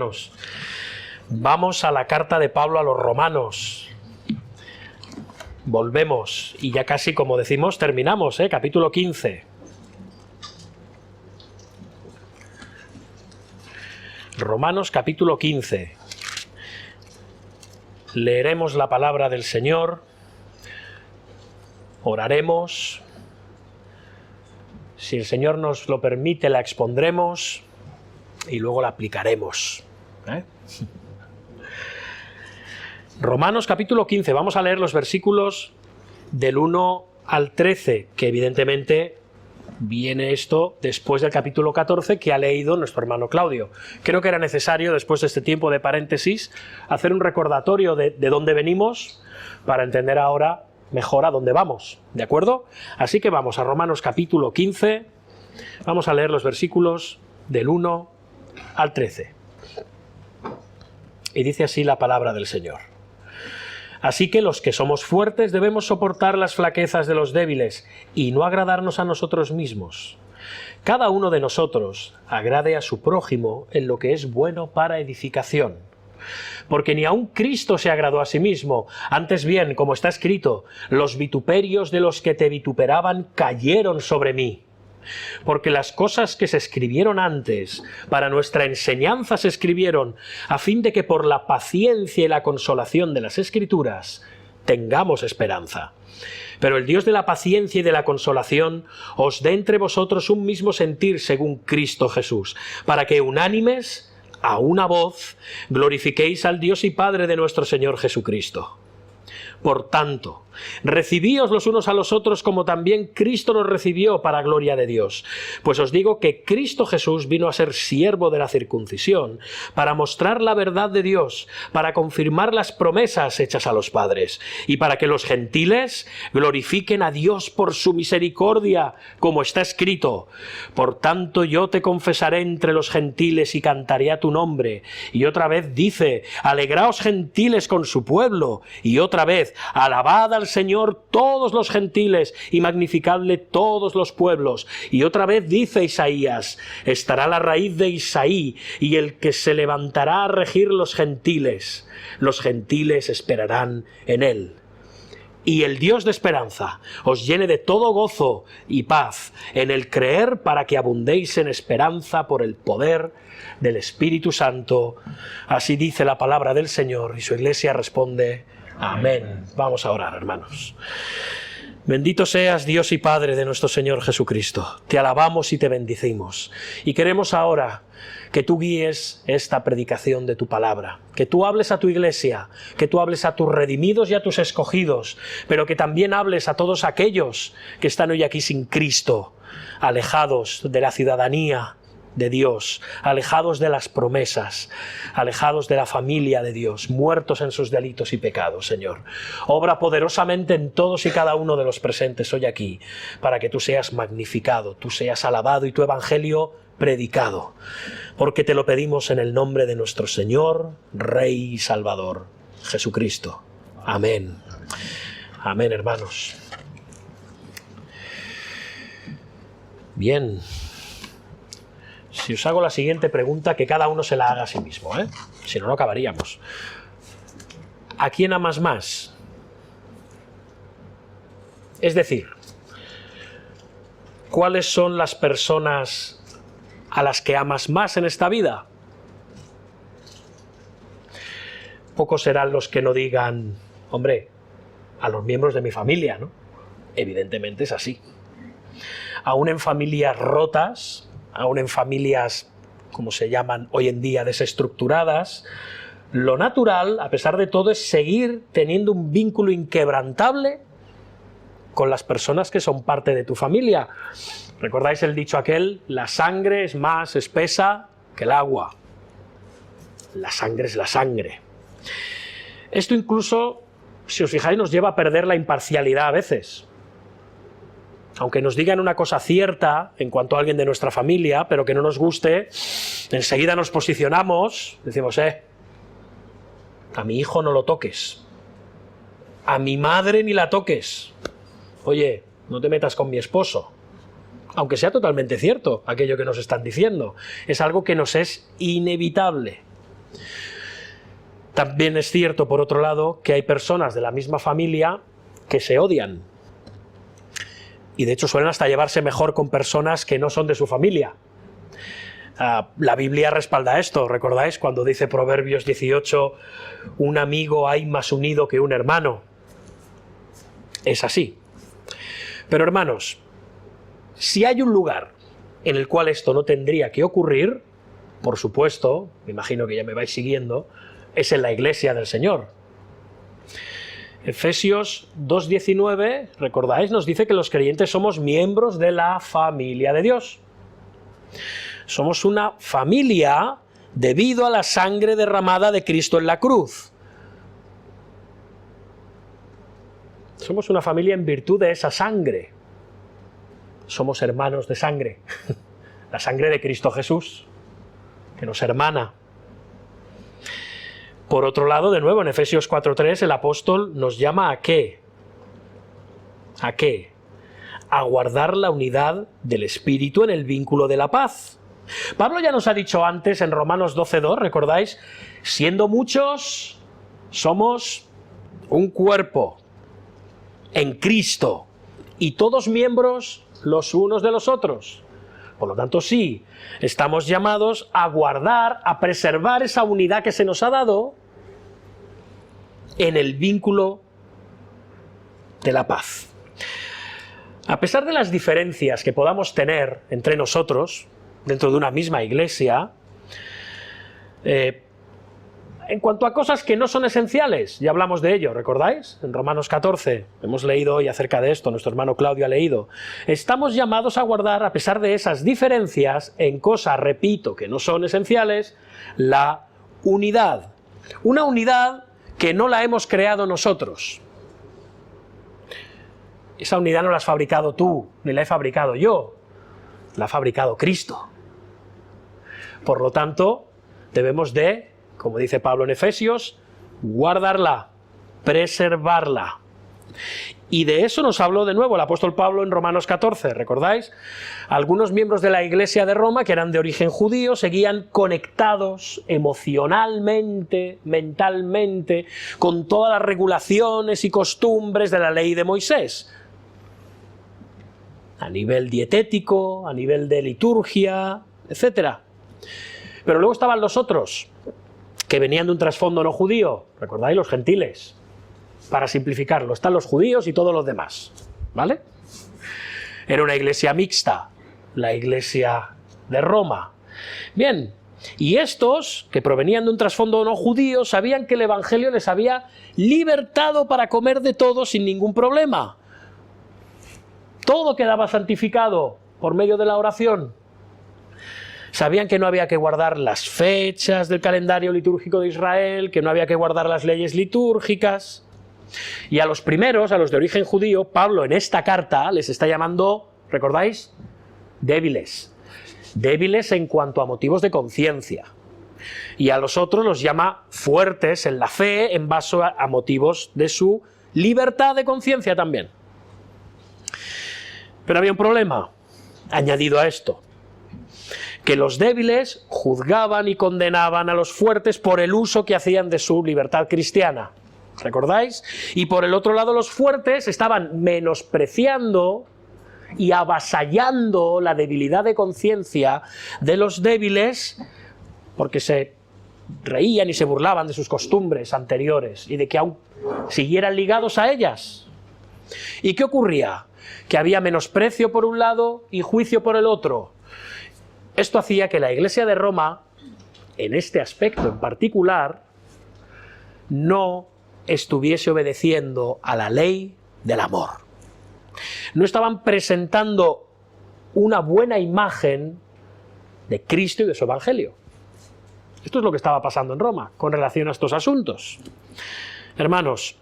hermanos. Vamos a la carta de Pablo a los romanos. Volvemos y ya casi, como decimos, terminamos, capítulo 15. Romanos capítulo 15. Leeremos la palabra del Señor, oraremos, si el Señor nos lo permite la expondremos y luego la aplicaremos. Romanos capítulo 15, vamos a leer los versículos del 1 al 13, que evidentemente viene esto después del capítulo 14 que ha leído nuestro hermano Claudio. Creo que era necesario, después de este tiempo de paréntesis, hacer un recordatorio de dónde venimos para entender ahora mejor a dónde vamos, ¿de acuerdo? Así que vamos a Romanos capítulo 15, vamos a leer los versículos del 1 al 13. Y dice así la palabra del Señor. Así que los que somos fuertes debemos soportar las flaquezas de los débiles y no agradarnos a nosotros mismos. Cada uno de nosotros agrade a su prójimo en lo que es bueno para edificación. Porque ni aun Cristo se agradó a sí mismo, antes bien, como está escrito, los vituperios de los que te vituperaban cayeron sobre mí. Porque las cosas que se escribieron antes, para nuestra enseñanza se escribieron, a fin de que por la paciencia y la consolación de las Escrituras tengamos esperanza. Pero el Dios de la paciencia y de la consolación os dé entre vosotros un mismo sentir según Cristo Jesús, para que unánimes, a una voz, glorifiquéis al Dios y Padre de nuestro Señor Jesucristo. Por tanto, recibíos los unos a los otros como también Cristo nos recibió para gloria de Dios. Pues os digo que Cristo Jesús vino a ser siervo de la circuncisión, para mostrar la verdad de Dios, para confirmar las promesas hechas a los padres, y para que los gentiles glorifiquen a Dios por su misericordia, como está escrito. Por tanto yo te confesaré entre los gentiles y cantaré a tu nombre. Y otra vez dice, alegraos gentiles con su pueblo. Y otra vez, alabad al Señor todos los gentiles y magnificadle todos los pueblos. Y otra vez dice Isaías, estará la raíz de Isaí y el que se levantará a regir los gentiles esperarán en él. Y el Dios de esperanza os llene de todo gozo y paz en el creer, para que abundéis en esperanza por el poder del Espíritu Santo. Así dice la palabra del Señor, y su iglesia responde amén. Vamos a orar, hermanos. Bendito seas, Dios y Padre de nuestro Señor Jesucristo. Te alabamos y te bendecimos. Y queremos ahora que tú guíes esta predicación de tu palabra, que tú hables a tu iglesia, que tú hables a tus redimidos y a tus escogidos, pero que también hables a todos aquellos que están hoy aquí sin Cristo, alejados de la ciudadanía de Dios, alejados de las promesas, alejados de la familia de Dios, muertos en sus delitos y pecados, Señor. Obra poderosamente en todos y cada uno de los presentes hoy aquí, para que tú seas magnificado, tú seas alabado y tu evangelio predicado, porque te lo pedimos en el nombre de nuestro Señor, Rey y Salvador, Jesucristo. Amén. Amén, hermanos. Bien. Si os hago la siguiente pregunta, que cada uno se la haga a sí mismo, si no, no acabaríamos. ¿A quién amas más? Es decir, ¿cuáles son las personas a las que amas más en esta vida? Pocos serán los que no digan, hombre, a los miembros de mi familia, ¿no? Evidentemente es así. Aún en familias rotas, aún en familias, como se llaman hoy en día, desestructuradas, lo natural, a pesar de todo, es seguir teniendo un vínculo inquebrantable con las personas que son parte de tu familia. ¿Recordáis el dicho aquel? La sangre es más espesa que el agua. La sangre es la sangre. Esto incluso, si os fijáis, nos lleva a perder la imparcialidad a veces. Aunque nos digan una cosa cierta en cuanto a alguien de nuestra familia, pero que no nos guste, enseguida nos posicionamos, decimos, a mi hijo no lo toques, a mi madre ni la toques, oye, no te metas con mi esposo. Aunque sea totalmente cierto aquello que nos están diciendo, es algo que nos es inevitable. También es cierto, por otro lado, que hay personas de la misma familia que se odian. Y de hecho suelen hasta llevarse mejor con personas que no son de su familia. La Biblia respalda esto, ¿recordáis? Cuando dice Proverbios 18, un amigo hay más unido que un hermano. Es así. Pero hermanos, si hay un lugar en el cual esto no tendría que ocurrir, por supuesto, me imagino que ya me vais siguiendo, es en la iglesia del Señor. Efesios 2:19, ¿recordáis? Nos dice que los creyentes somos miembros de la familia de Dios. Somos una familia debido a la sangre derramada de Cristo en la cruz. Somos una familia en virtud de esa sangre. Somos hermanos de sangre. La sangre de Cristo Jesús, que nos hermana. Por otro lado, de nuevo, en Efesios 4:3, el apóstol nos llama ¿a qué? ¿A qué? A guardar la unidad del Espíritu en el vínculo de la paz. Pablo ya nos ha dicho antes en Romanos 12:2, ¿recordáis? Siendo muchos, somos un cuerpo en Cristo y todos miembros los unos de los otros. Por lo tanto, sí, estamos llamados a guardar, a preservar esa unidad que se nos ha dado en el vínculo de la paz. A pesar de las diferencias que podamos tener entre nosotros, dentro de una misma iglesia, en cuanto a cosas que no son esenciales, ya hablamos de ello, ¿recordáis? En Romanos 14, hemos leído hoy acerca de esto, nuestro hermano Claudio ha leído. Estamos llamados a guardar, a pesar de esas diferencias, en cosas, repito, que no son esenciales, la unidad. Una unidad que no la hemos creado nosotros. Esa unidad no la has fabricado tú, ni la he fabricado yo, la ha fabricado Cristo. Por lo tanto, debemos de, como dice Pablo en Efesios, guardarla, preservarla. Y de eso nos habló de nuevo el apóstol Pablo en Romanos 14, ¿recordáis? Algunos miembros de la iglesia de Roma, que eran de origen judío, seguían conectados emocionalmente, mentalmente, con todas las regulaciones y costumbres de la ley de Moisés. A nivel dietético, a nivel de liturgia, etc. Pero luego estaban los otros, que venían de un trasfondo no judío, ¿recordáis? Los gentiles. Para simplificarlo, están los judíos y todos los demás, ¿vale? Era una iglesia mixta, la iglesia de Roma. Bien, y estos, que provenían de un trasfondo no judío, sabían que el evangelio les había libertado para comer de todo sin ningún problema. Todo quedaba santificado por medio de la oración. Sabían que no había que guardar las fechas del calendario litúrgico de Israel, que no había que guardar las leyes litúrgicas. Y a los primeros, a los de origen judío, Pablo en esta carta les está llamando, ¿recordáis? Débiles. Débiles en cuanto a motivos de conciencia. Y a los otros los llama fuertes en la fe en base a motivos de su libertad de conciencia también. Pero había un problema añadido a esto, que los débiles juzgaban y condenaban a los fuertes por el uso que hacían de su libertad cristiana. ¿Recordáis? Y por el otro lado los fuertes estaban menospreciando y avasallando la debilidad de conciencia de los débiles porque se reían y se burlaban de sus costumbres anteriores y de que aún siguieran ligados a ellas. ¿Y qué ocurría? Que había menosprecio por un lado y juicio por el otro. Esto hacía que la Iglesia de Roma, en este aspecto en particular, no estuviese obedeciendo a la ley del amor. No estaban presentando una buena imagen de Cristo y de su Evangelio. Esto es lo que estaba pasando en Roma con relación a estos asuntos. Hermanos,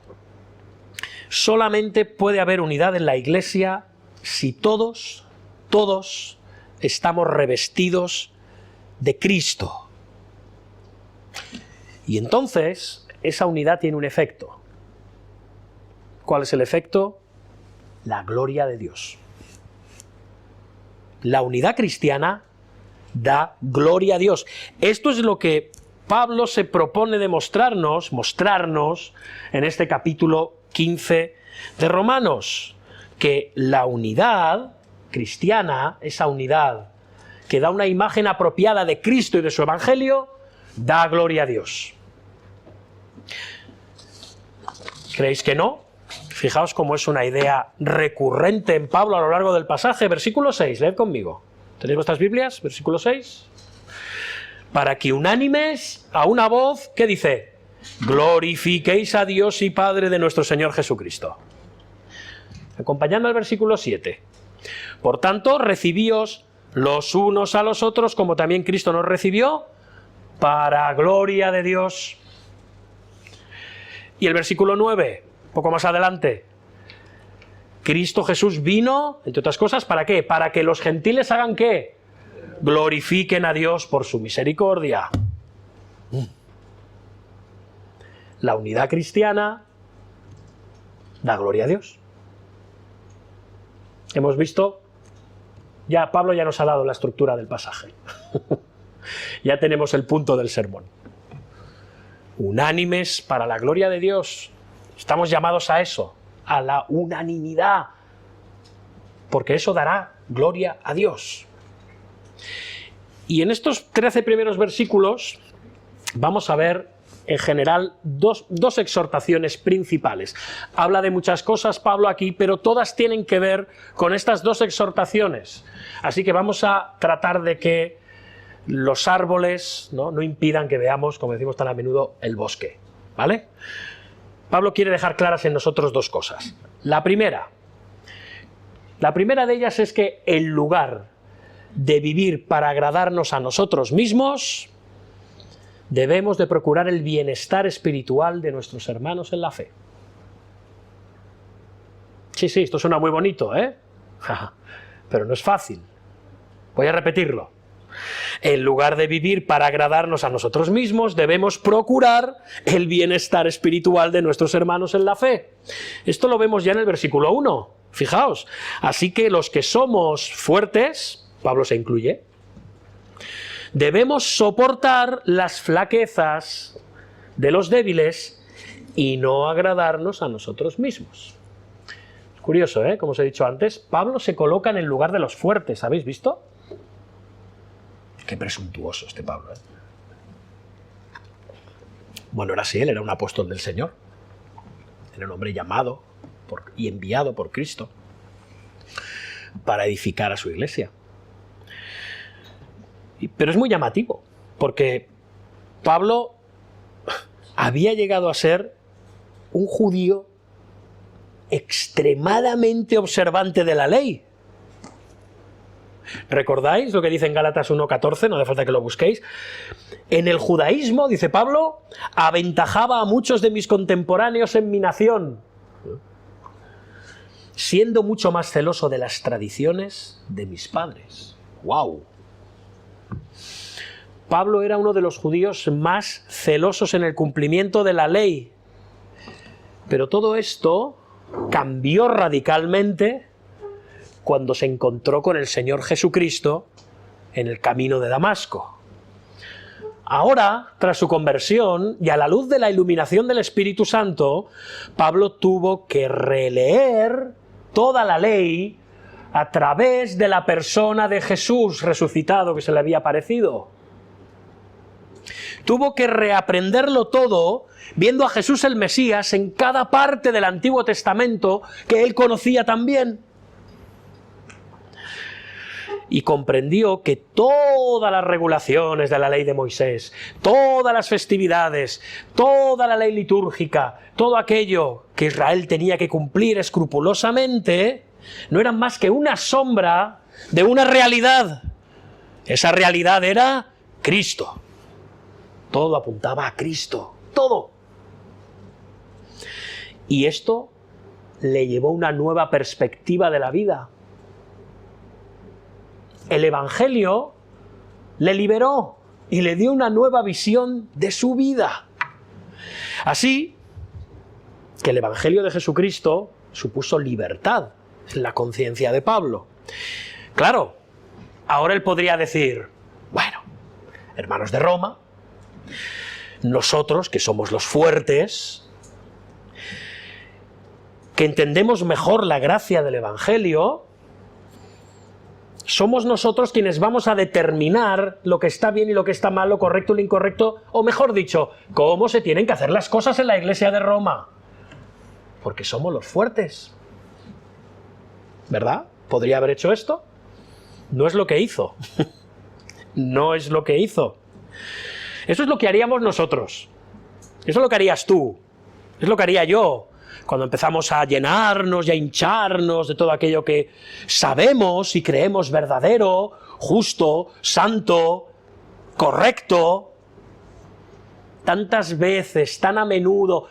solamente puede haber unidad en la Iglesia si todos estamos revestidos de Cristo. Y entonces esa unidad tiene un efecto. ¿Cuál es el efecto? La gloria de Dios. La unidad cristiana da gloria a Dios. Esto es lo que Pablo se propone mostrarnos en este capítulo 15 de Romanos, que la unidad cristiana, esa unidad que da una imagen apropiada de Cristo y de su Evangelio, da gloria a Dios. ¿Creéis que no? Fijaos cómo es una idea recurrente en Pablo a lo largo del pasaje. Versículo 6, leed conmigo. ¿Tenéis vuestras Biblias? Versículo 6. Para que unánimes a una voz, ¿qué dice? Glorifiquéis a Dios y Padre de nuestro Señor Jesucristo. Acompañando al versículo 7. Por tanto, recibíos los unos a los otros, como también Cristo nos recibió, para gloria de Dios. Y el versículo 9, un poco más adelante. Cristo Jesús vino, entre otras cosas, ¿para qué? Para que los gentiles hagan ¿qué? Glorifiquen a Dios por su misericordia. La unidad cristiana da gloria a Dios. Hemos visto, ya Pablo ya nos ha dado la estructura del pasaje. Ya tenemos el punto del sermón. Unánimes para la gloria de Dios. Estamos llamados a eso, a la unanimidad, porque eso dará gloria a Dios. Y en estos 13 primeros versículos vamos a ver en general dos exhortaciones principales. Habla de muchas cosas Pablo aquí, pero todas tienen que ver con estas dos exhortaciones. Así que vamos a tratar de que los árboles no impidan que veamos, como decimos tan a menudo, el bosque, ¿vale? Pablo quiere dejar claras en nosotros dos cosas. La primera de ellas es que en lugar de vivir para agradarnos a nosotros mismos, debemos de procurar el bienestar espiritual de nuestros hermanos en la fe. Sí, esto suena muy bonito, ¿eh? Pero no es fácil. Voy a repetirlo. En lugar de vivir para agradarnos a nosotros mismos, debemos procurar el bienestar espiritual de nuestros hermanos en la fe. Esto lo vemos ya en el versículo 1. Fijaos. Así que los que somos fuertes, Pablo se incluye, debemos soportar las flaquezas de los débiles y no agradarnos a nosotros mismos. Es curioso, ¿eh? Como os he dicho antes, Pablo se coloca en el lugar de los fuertes, ¿habéis visto? Qué presuntuoso este Pablo, ¿eh? Bueno, era así, él era un apóstol del Señor. Era un hombre llamado y enviado por Cristo para edificar a su iglesia. Pero es muy llamativo, porque Pablo había llegado a ser un judío extremadamente observante de la ley. ¿Recordáis lo que dice en Gálatas 1:14? No hace falta que lo busquéis. En el judaísmo, dice Pablo, aventajaba a muchos de mis contemporáneos en mi nación, siendo mucho más celoso de las tradiciones de mis padres. ¡Wow! Pablo era uno de los judíos más celosos en el cumplimiento de la ley. Pero todo esto cambió radicalmente cuando se encontró con el Señor Jesucristo en el camino de Damasco. Ahora, tras su conversión y a la luz de la iluminación del Espíritu Santo, Pablo tuvo que releer toda la ley a través de la persona de Jesús resucitado que se le había aparecido. Tuvo que reaprenderlo todo viendo a Jesús el Mesías en cada parte del Antiguo Testamento que él conocía también. Y comprendió que todas las regulaciones de la ley de Moisés, todas las festividades, toda la ley litúrgica, todo aquello que Israel tenía que cumplir escrupulosamente, no eran más que una sombra de una realidad. Esa realidad era Cristo. Todo apuntaba a Cristo, todo. Y esto le llevó una nueva perspectiva de la vida. El Evangelio le liberó y le dio una nueva visión de su vida. Así que el Evangelio de Jesucristo supuso libertad en la conciencia de Pablo. Claro, ahora él podría decir, bueno, hermanos de Roma, Nosotros, que somos los fuertes, que entendemos mejor la gracia del Evangelio, somos nosotros quienes vamos a determinar lo que está bien y lo que está mal, lo correcto y lo incorrecto, o mejor dicho, cómo se tienen que hacer las cosas en la Iglesia de Roma. Porque somos los fuertes. ¿Verdad? ¿Podría haber hecho esto? No es lo que hizo. No es lo que hizo. Eso es lo que haríamos nosotros. Eso es lo que harías tú. Es lo que haría yo. Cuando empezamos a llenarnos y a hincharnos de todo aquello que sabemos y creemos verdadero, justo, santo, correcto, tantas veces, tan a menudo,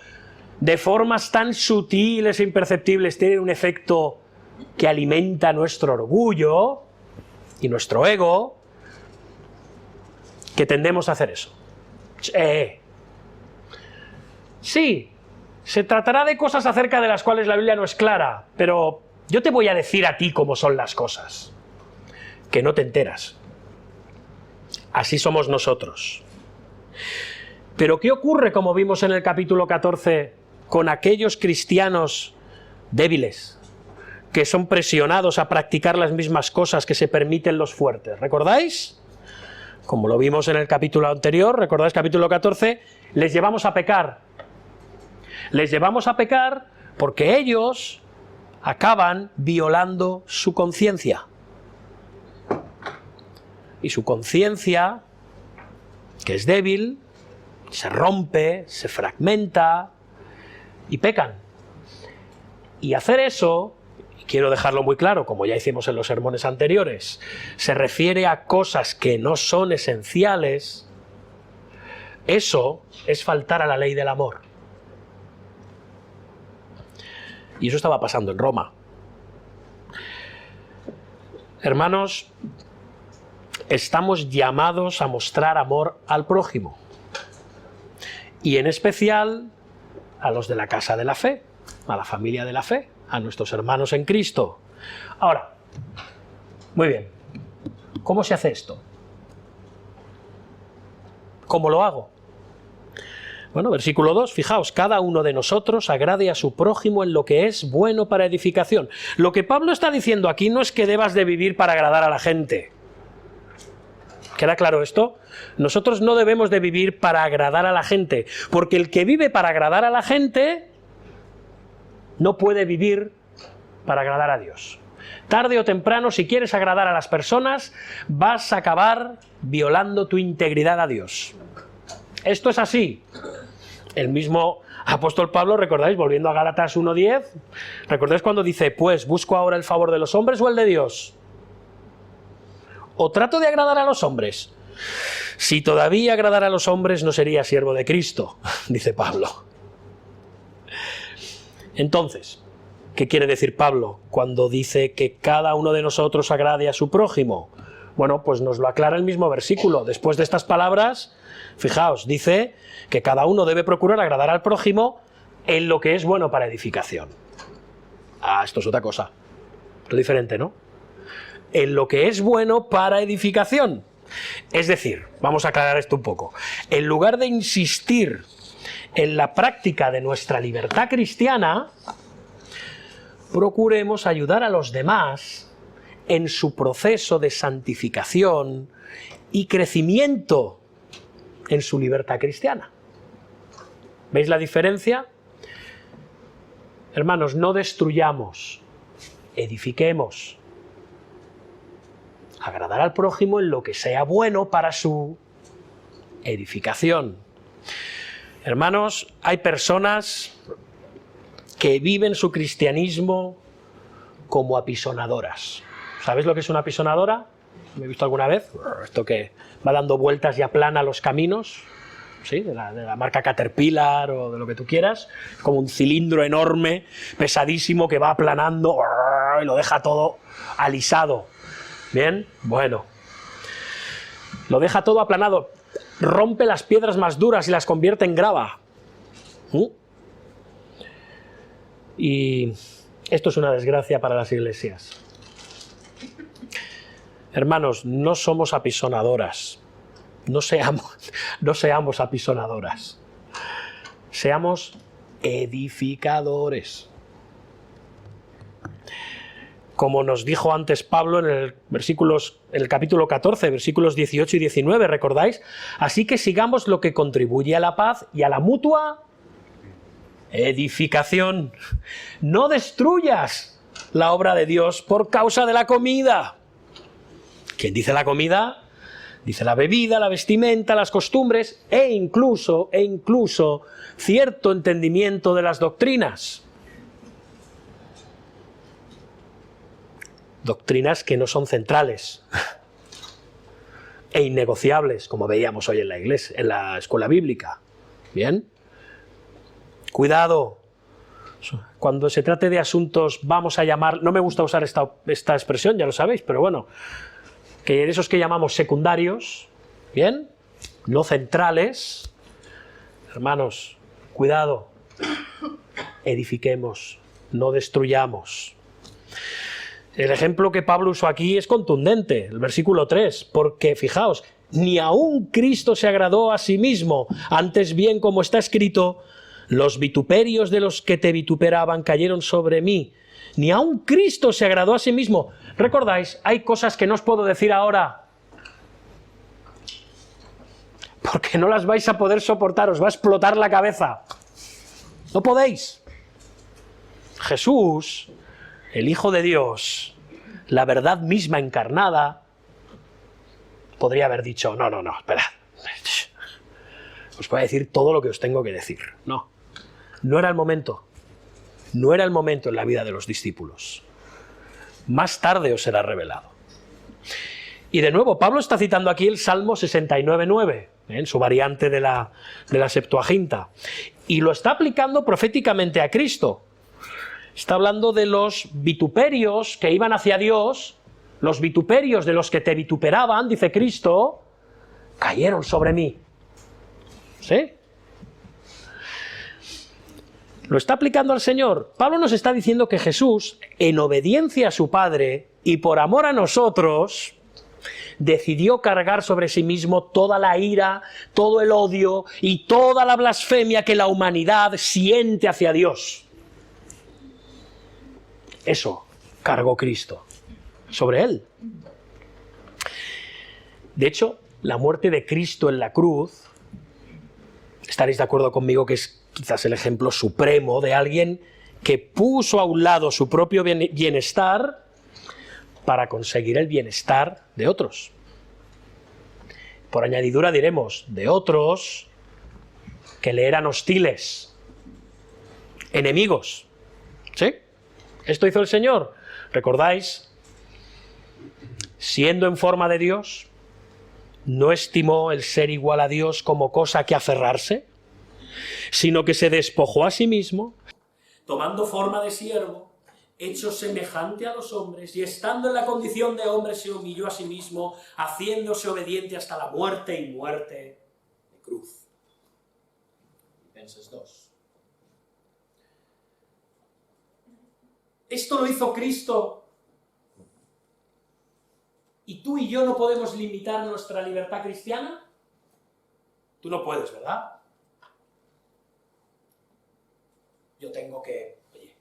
de formas tan sutiles e imperceptibles, tiene un efecto que alimenta nuestro orgullo y nuestro ego, que tendemos a hacer eso. Sí, se tratará de cosas acerca de las cuales la Biblia no es clara, pero yo te voy a decir a ti cómo son las cosas, que no te enteras. Así somos nosotros. Pero ¿qué ocurre, como vimos en el capítulo 14, con aquellos cristianos débiles, que son presionados a practicar las mismas cosas que se permiten los fuertes? ¿Recordáis? Como lo vimos en el capítulo anterior, ¿recordáis capítulo 14? Les llevamos a pecar. Les llevamos a pecar porque ellos acaban violando su conciencia. Y su conciencia, que es débil, se rompe, se fragmenta y pecan. Y hacer eso, y quiero dejarlo muy claro, como ya hicimos en los sermones anteriores, se refiere a cosas que no son esenciales. Eso es faltar a la ley del amor. Y eso estaba pasando en Roma. Hermanos, estamos llamados a mostrar amor al prójimo. Y en especial a los de la casa de la fe, a la familia de la fe, a nuestros hermanos en Cristo. Ahora, muy bien, ¿cómo se hace esto? ¿Cómo lo hago? Bueno, versículo 2, fijaos, cada uno de nosotros agrade a su prójimo en lo que es bueno para edificación. Lo que Pablo está diciendo aquí no es que debas de vivir para agradar a la gente. ¿Queda claro esto? Nosotros no debemos de vivir para agradar a la gente, porque el que vive para agradar a la gente no puede vivir para agradar a Dios. Tarde o temprano, si quieres agradar a las personas, vas a acabar violando tu integridad a Dios. Esto es así. El mismo apóstol Pablo, ¿recordáis? Volviendo a Gálatas 1:10, ¿recordáis cuando dice, pues, busco ahora el favor de los hombres o el de Dios? ¿O trato de agradar a los hombres? Si todavía agradara a los hombres, no sería siervo de Cristo, dice Pablo. Entonces, ¿qué quiere decir Pablo cuando dice que cada uno de nosotros agrade a su prójimo? Bueno, pues nos lo aclara el mismo versículo. Después de estas palabras, fijaos, dice que cada uno debe procurar agradar al prójimo en lo que es bueno para edificación. Ah, esto es otra cosa. Esto es diferente, ¿no? En lo que es bueno para edificación. Es decir, vamos a aclarar esto un poco. En lugar de insistir en la práctica de nuestra libertad cristiana, procuremos ayudar a los demás en su proceso de santificación y crecimiento en su libertad cristiana. ¿Veis la diferencia? Hermanos, no destruyamos, edifiquemos. Agradar al prójimo en lo que sea bueno para su edificación. Hermanos, hay personas que viven su cristianismo como apisonadoras. ¿Sabéis lo que es una apisonadora? ¿Me he visto alguna vez? Esto que va dando vueltas y aplana los caminos, ¿sí? de la marca Caterpillar o de lo que tú quieras, como un cilindro enorme, pesadísimo, que va aplanando y lo deja todo alisado. Bien, bueno, lo deja todo aplanado, rompe las piedras más duras y las convierte en grava. Y esto es una desgracia para las iglesias. Hermanos, no somos apisonadoras, No seamos apisonadoras. Seamos edificadores. Como nos dijo antes Pablo en el capítulo 14, versículos 18 y 19, ¿recordáis? Así que sigamos lo que contribuye a la paz y a la mutua edificación. No destruyas la obra de Dios por causa de la comida. ¿Quién dice la comida? Dice la bebida, la vestimenta, las costumbres e incluso cierto entendimiento de las doctrinas. Doctrinas que no son centrales e innegociables, como veíamos hoy en la iglesia, en la escuela bíblica. ¿Bien? Cuidado. Cuando se trate de asuntos, vamos a llamar, no me gusta usar esta expresión, ya lo sabéis, pero bueno, que esos que llamamos secundarios, ¿bien? No centrales. Hermanos, cuidado. Edifiquemos, no destruyamos. El ejemplo que Pablo usó aquí es contundente, el versículo 3, porque fijaos, ni aun Cristo se agradó a sí mismo, antes bien, como está escrito, los vituperios de los que te vituperaban cayeron sobre mí. Ni aun Cristo se agradó a sí mismo. ¿Recordáis? Hay cosas que no os puedo decir ahora, porque no las vais a poder soportar, os va a explotar la cabeza. No podéis. Jesús, el Hijo de Dios, la verdad misma encarnada, podría haber dicho, no, esperad. Os voy a decir todo lo que os tengo que decir. No era el momento. No era el momento en la vida de los discípulos. Más tarde os será revelado. Y de nuevo, Pablo está citando aquí el Salmo 69:9, en su variante de la Septuaginta. Y lo está aplicando proféticamente a Cristo. Está hablando de los vituperios que iban hacia Dios, los vituperios de los que te vituperaban, dice Cristo, cayeron sobre mí. ¿Sí? Lo está aplicando al Señor. Pablo nos está diciendo que Jesús, en obediencia a su Padre y por amor a nosotros, decidió cargar sobre sí mismo toda la ira, todo el odio y toda la blasfemia que la humanidad siente hacia Dios. Eso cargó Cristo sobre él. De hecho, la muerte de Cristo en la cruz, estaréis de acuerdo conmigo que es quizás el ejemplo supremo de alguien que puso a un lado su propio bienestar para conseguir el bienestar de otros. Por añadidura diremos, de otros que le eran hostiles, enemigos. ¿Sí? Esto hizo el Señor. ¿Recordáis? Siendo en forma de Dios, no estimó el ser igual a Dios como cosa que aferrarse, sino que se despojó a sí mismo, tomando forma de siervo, hecho semejante a los hombres, y estando en la condición de hombre se humilló a sí mismo, haciéndose obediente hasta la muerte y muerte de cruz. Filipenses 2. Esto lo hizo Cristo, y tú y yo no podemos limitar nuestra libertad cristiana. Tú no puedes, ¿verdad? Yo tengo que, oye,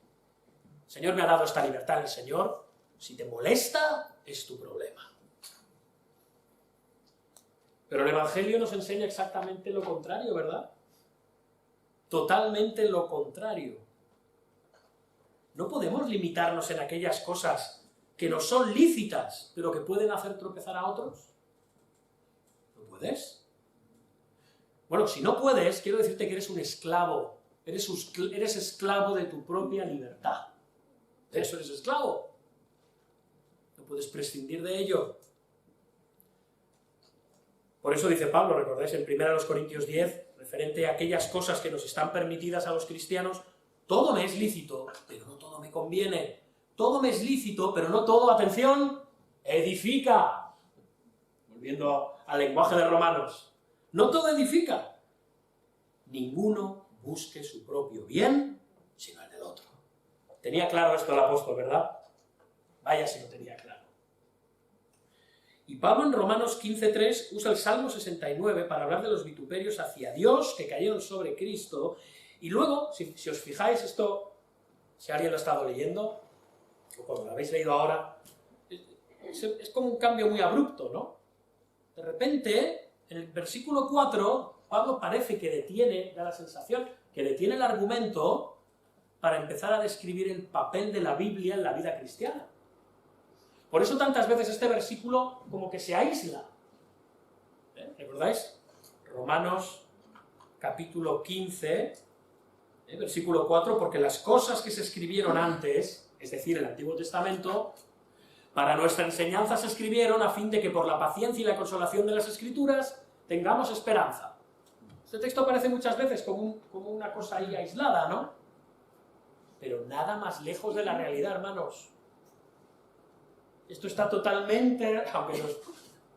el Señor me ha dado esta libertad, el Señor, si te molesta, es tu problema. Pero el Evangelio nos enseña exactamente lo contrario, ¿verdad? Totalmente lo contrario. No podemos limitarnos en aquellas cosas que nos son lícitas, pero que pueden hacer tropezar a otros. ¿No puedes? Bueno, si no puedes, quiero decirte que eres un esclavo. Eres esclavo de tu propia libertad. De eso eres esclavo. No puedes prescindir de ello. Por eso dice Pablo, recordáis en 1 Corintios 10, referente a aquellas cosas que nos están permitidas a los cristianos, todo me es lícito, pero no todo me conviene. Todo me es lícito, pero no todo, atención, edifica. Volviendo al lenguaje de Romanos. No todo edifica. Ninguno busque su propio bien, sino el del otro. Tenía claro esto el apóstol, ¿verdad? Vaya si lo tenía claro. Y Pablo en Romanos 15:3 usa el Salmo 69 para hablar de los vituperios hacia Dios que cayeron sobre Cristo. Y luego, si os fijáis, esto, si alguien lo ha estado leyendo, o cuando lo habéis leído ahora, es como un cambio muy abrupto, ¿no? De repente, en el versículo 4, Pablo parece que detiene, da la sensación, que detiene el argumento para empezar a describir el papel de la Biblia en la vida cristiana. Por eso tantas veces este versículo como que se aísla. ¿Recordáis? Romanos capítulo 15, versículo 4, porque las cosas que se escribieron antes, es decir, el Antiguo Testamento, para nuestra enseñanza se escribieron a fin de que por la paciencia y la consolación de las Escrituras tengamos esperanza. Este texto aparece muchas veces como una cosa ahí aislada, ¿no? Pero nada más lejos de la realidad, hermanos. Esto está totalmente, aunque nos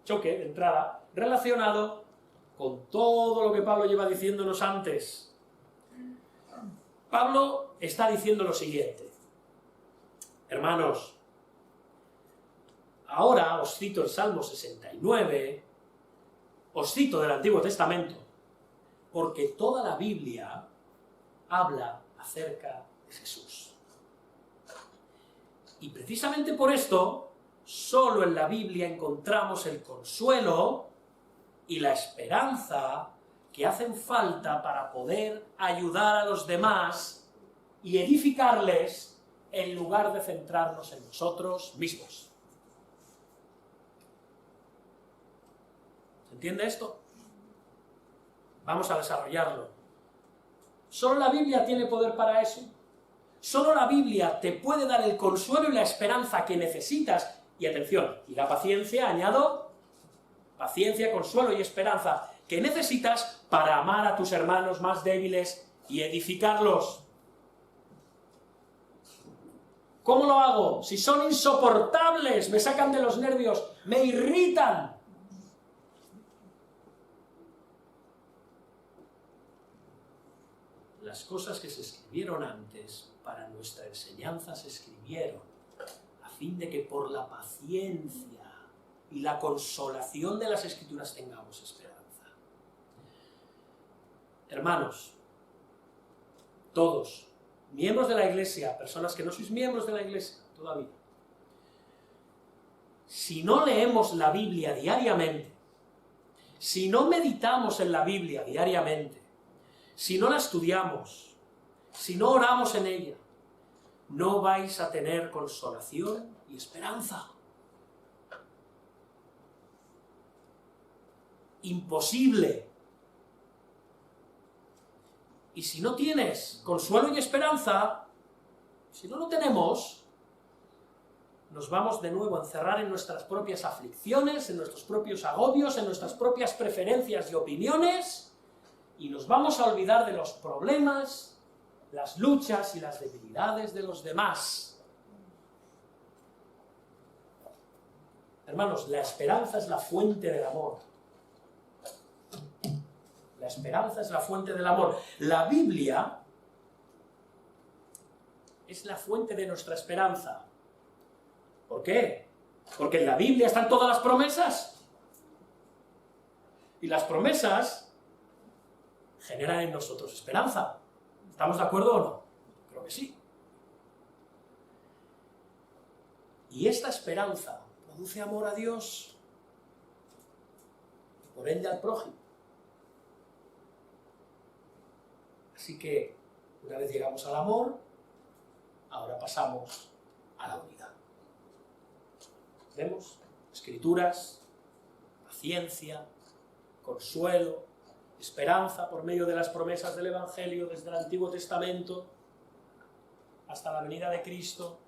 choque de entrada, relacionado con todo lo que Pablo lleva diciéndonos antes. Pablo está diciendo lo siguiente: hermanos, ahora os cito el Salmo 69, os cito del Antiguo Testamento, porque toda la Biblia habla acerca de Jesús. Y precisamente por esto, solo en la Biblia encontramos el consuelo y la esperanza que hacen falta para poder ayudar a los demás y edificarles en lugar de centrarnos en nosotros mismos. ¿Se entiende esto? Vamos a desarrollarlo. Solo la Biblia tiene poder para eso. Solo la Biblia te puede dar el consuelo y la esperanza que necesitas. Y atención, y la paciencia, añado, paciencia, consuelo y esperanza que necesitas para amar a tus hermanos más débiles y edificarlos. ¿Cómo lo hago? Si son insoportables, me sacan de los nervios, me irritan. Las cosas que se escribieron antes para nuestra enseñanza se escribieron a fin de que por la paciencia y la consolación de las Escrituras tengamos esperanza. Hermanos, todos, miembros de la Iglesia, personas que no sois miembros de la Iglesia todavía, si no leemos la Biblia diariamente, si no meditamos en la Biblia diariamente, si no la estudiamos, si no oramos en ella, no vais a tener consolación y esperanza. Imposible. Y si no tienes consuelo y esperanza, si no lo tenemos, nos vamos de nuevo a encerrar en nuestras propias aflicciones, en nuestros propios agobios, en nuestras propias preferencias y opiniones, y nos vamos a olvidar de los problemas, las luchas y las debilidades de los demás. Hermanos, la esperanza es la fuente del amor. La esperanza es la fuente del amor. La Biblia es la fuente de nuestra esperanza. ¿Por qué? Porque en la Biblia están todas las promesas. Y las promesas generan en nosotros esperanza. ¿Estamos de acuerdo o no? Creo que sí. Y esta esperanza produce amor a Dios y por ende al prójimo. Así que, una vez llegamos al amor, ahora pasamos a la unidad. ¿Vemos? Escrituras, paciencia, consuelo, esperanza por medio de las promesas del Evangelio desde el Antiguo Testamento hasta la venida de Cristo,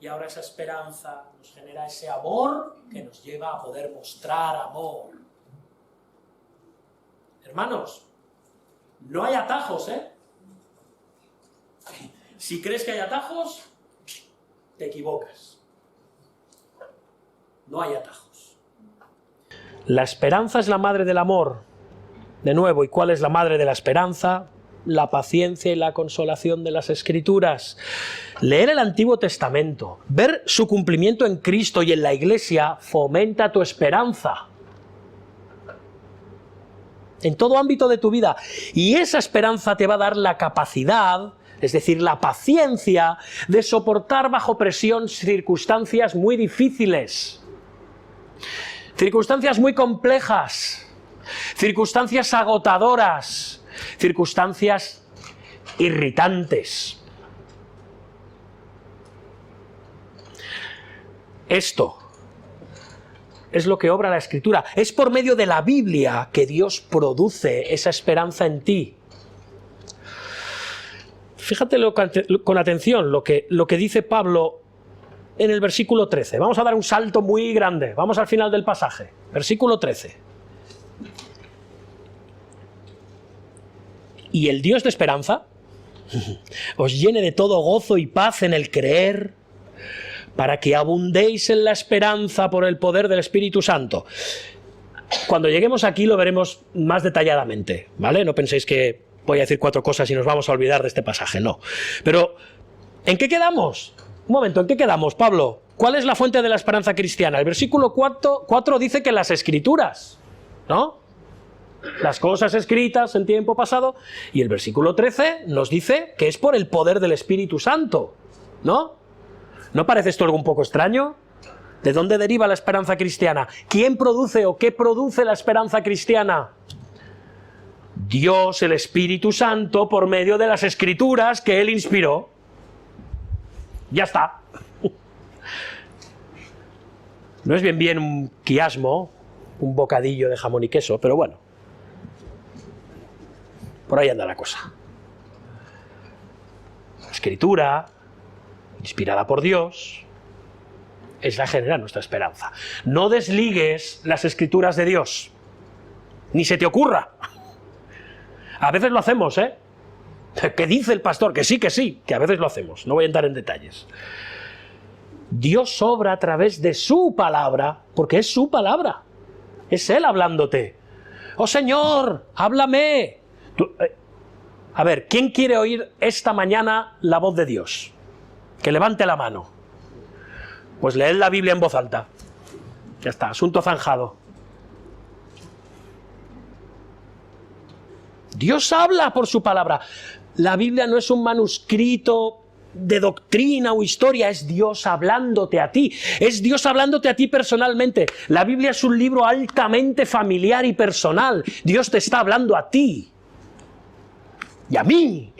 y ahora esa esperanza nos genera ese amor que nos lleva a poder mostrar amor. Hermanos, no hay atajos, ¿eh? Si crees que hay atajos, te equivocas. No hay atajos. La esperanza es la madre del amor. De nuevo, ¿y cuál es la madre de la esperanza? la paciencia y la consolación de las Escrituras. Leer el Antiguo Testamento, ver su cumplimiento en Cristo y en la Iglesia, fomenta tu esperanza en todo ámbito de tu vida. Y esa esperanza te va a dar la capacidad, es decir, la paciencia, de soportar bajo presión circunstancias muy difíciles, circunstancias muy complejas, circunstancias agotadoras, circunstancias irritantes. Esto es lo que obra la Escritura. Es por medio de la Biblia que Dios produce esa esperanza en ti. Fíjate con atención lo que dice Pablo en el versículo 13. Vamos a dar un salto muy grande. Vamos al final del pasaje. Versículo 13. Y el Dios de esperanza os llene de todo gozo y paz en el creer, para que abundéis en la esperanza por el poder del Espíritu Santo. Cuando lleguemos aquí lo veremos más detalladamente, ¿vale? No penséis que voy a decir 4 cosas y nos vamos a olvidar de este pasaje, no. Pero, ¿en qué quedamos? Un momento, ¿en qué quedamos, Pablo? ¿Cuál es la fuente de la esperanza cristiana? El versículo 4 dice que las Escrituras, ¿no? Las cosas escritas en tiempo pasado. Y el versículo 13 nos dice que es por el poder del Espíritu Santo, ¿no? ¿No parece esto algo un poco extraño? ¿De dónde deriva la esperanza cristiana? ¿Quién produce o qué produce la esperanza cristiana? Dios, el Espíritu Santo, por medio de las Escrituras que Él inspiró. Ya está. No es bien un quiasmo, un bocadillo de jamón y queso, pero bueno. Por ahí anda la cosa. La Escritura, inspirada por Dios, es la que genera nuestra esperanza. No desligues las Escrituras de Dios, ni se te ocurra. A veces lo hacemos, ¿eh? ¿Qué dice el pastor? Que sí, que a veces lo hacemos. No voy a entrar en detalles. Dios obra a través de su palabra, porque es su palabra. Es Él hablándote. ¡Oh, Señor, háblame! A ver, ¿quién quiere oír esta mañana la voz de Dios? Que levante la mano. Pues leed la Biblia en voz alta. Ya está, asunto zanjado. Dios habla por su palabra. La Biblia no es un manuscrito de doctrina o historia, es Dios hablándote a ti. Es Dios hablándote a ti personalmente. La Biblia es un libro altamente familiar y personal. Dios te está hablando a ti. Y a mí.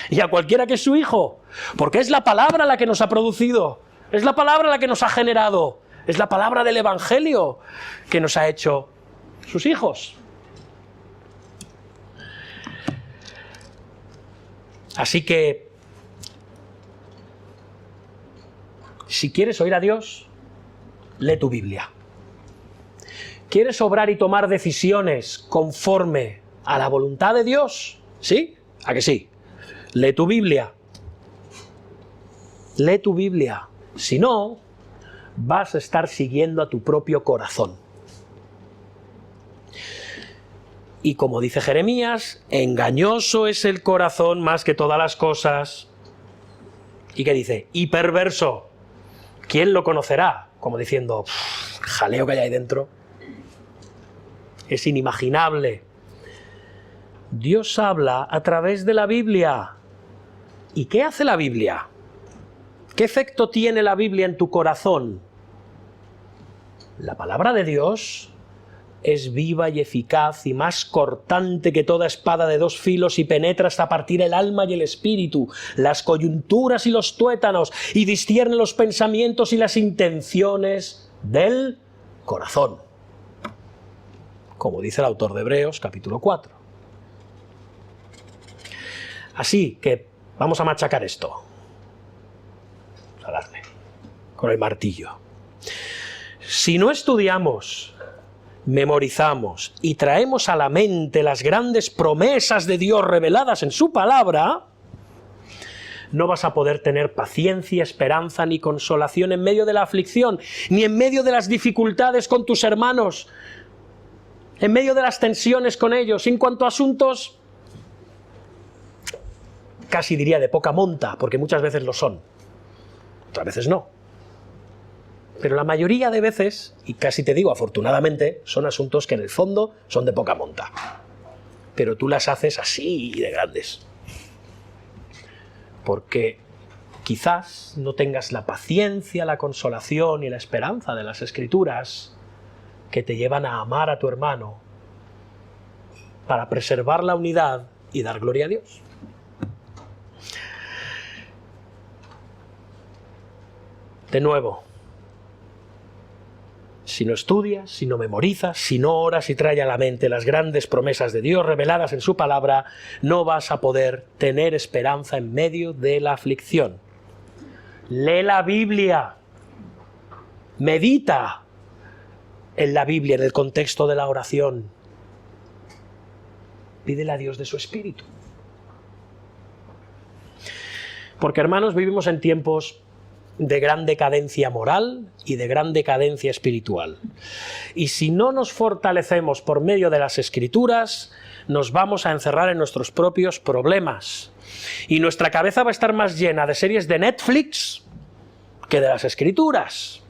Y a cualquiera que es su hijo. Porque es la palabra la que nos ha producido. Es la palabra la que nos ha generado. Es la palabra del Evangelio que nos ha hecho sus hijos. Así que, si quieres oír a Dios, lee tu Biblia. ¿Quieres obrar y tomar decisiones conforme a la voluntad de Dios? ¿Sí? ¿A que sí? Lee tu Biblia. Lee tu Biblia. Si no, vas a estar siguiendo a tu propio corazón. Y como dice Jeremías, engañoso es el corazón más que todas las cosas. ¿Y qué dice? Y perverso. ¿Quién lo conocerá? Como diciendo, jaleo que hay ahí dentro. Es inimaginable. Dios habla a través de la Biblia. ¿Y qué hace la Biblia? ¿Qué efecto tiene la Biblia en tu corazón? La palabra de Dios es viva y eficaz y más cortante que toda espada de 2 filos y penetra hasta partir el alma y el espíritu, las coyunturas y los tuétanos, y discierne los pensamientos y las intenciones del corazón. Como dice el autor de Hebreos, capítulo 4. Así que vamos a machacar esto. Vamos a darle con el martillo. Si no estudiamos, memorizamos y traemos a la mente las grandes promesas de Dios reveladas en su palabra, no vas a poder tener paciencia, esperanza ni consolación en medio de la aflicción, ni en medio de las dificultades con tus hermanos, en medio de las tensiones con ellos, en cuanto a asuntos casi diría de poca monta, porque muchas veces lo son, otras veces no. Pero la mayoría de veces, y casi te digo afortunadamente, son asuntos que en el fondo son de poca monta. Pero tú las haces así de grandes. Porque quizás no tengas la paciencia, la consolación y la esperanza de las Escrituras que te llevan a amar a tu hermano para preservar la unidad y dar gloria a Dios. De nuevo, si no estudias, si no memorizas, si no oras y traes a la mente las grandes promesas de Dios reveladas en su palabra, no vas a poder tener esperanza en medio de la aflicción. Lee la Biblia, medita en la Biblia, en el contexto de la oración. Pídele a Dios de su Espíritu. Porque, hermanos, vivimos en tiempos de gran decadencia moral y de gran decadencia espiritual. Y si no nos fortalecemos por medio de las Escrituras, nos vamos a encerrar en nuestros propios problemas. Y nuestra cabeza va a estar más llena de series de Netflix que de las Escrituras.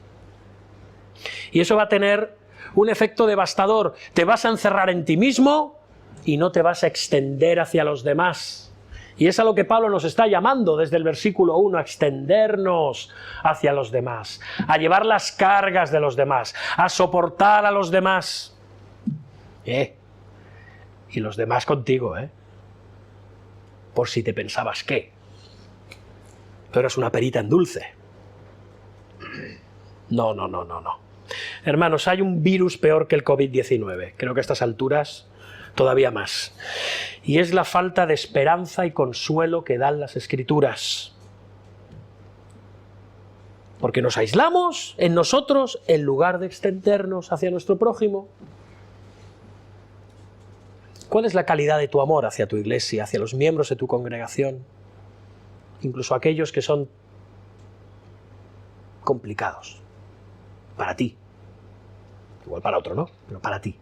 Y eso va a tener un efecto devastador. Te vas a encerrar en ti mismo y no te vas a extender hacia los demás. Y es a lo que Pablo nos está llamando desde el versículo 1, a extendernos hacia los demás, a llevar las cargas de los demás, a soportar a los demás. Y los demás contigo, por si te pensabas que. Pero eres una perita en dulce. No. Hermanos, hay un virus peor que el COVID-19. Creo que a estas alturas todavía más. Y es la falta de esperanza y consuelo que dan las Escrituras. Porque nos aislamos en nosotros en lugar de extendernos hacia nuestro prójimo. ¿Cuál es la calidad de tu amor hacia tu iglesia, hacia los miembros de tu congregación? Incluso aquellos que son complicados. Para ti. Igual para otro, ¿no? Pero para ti.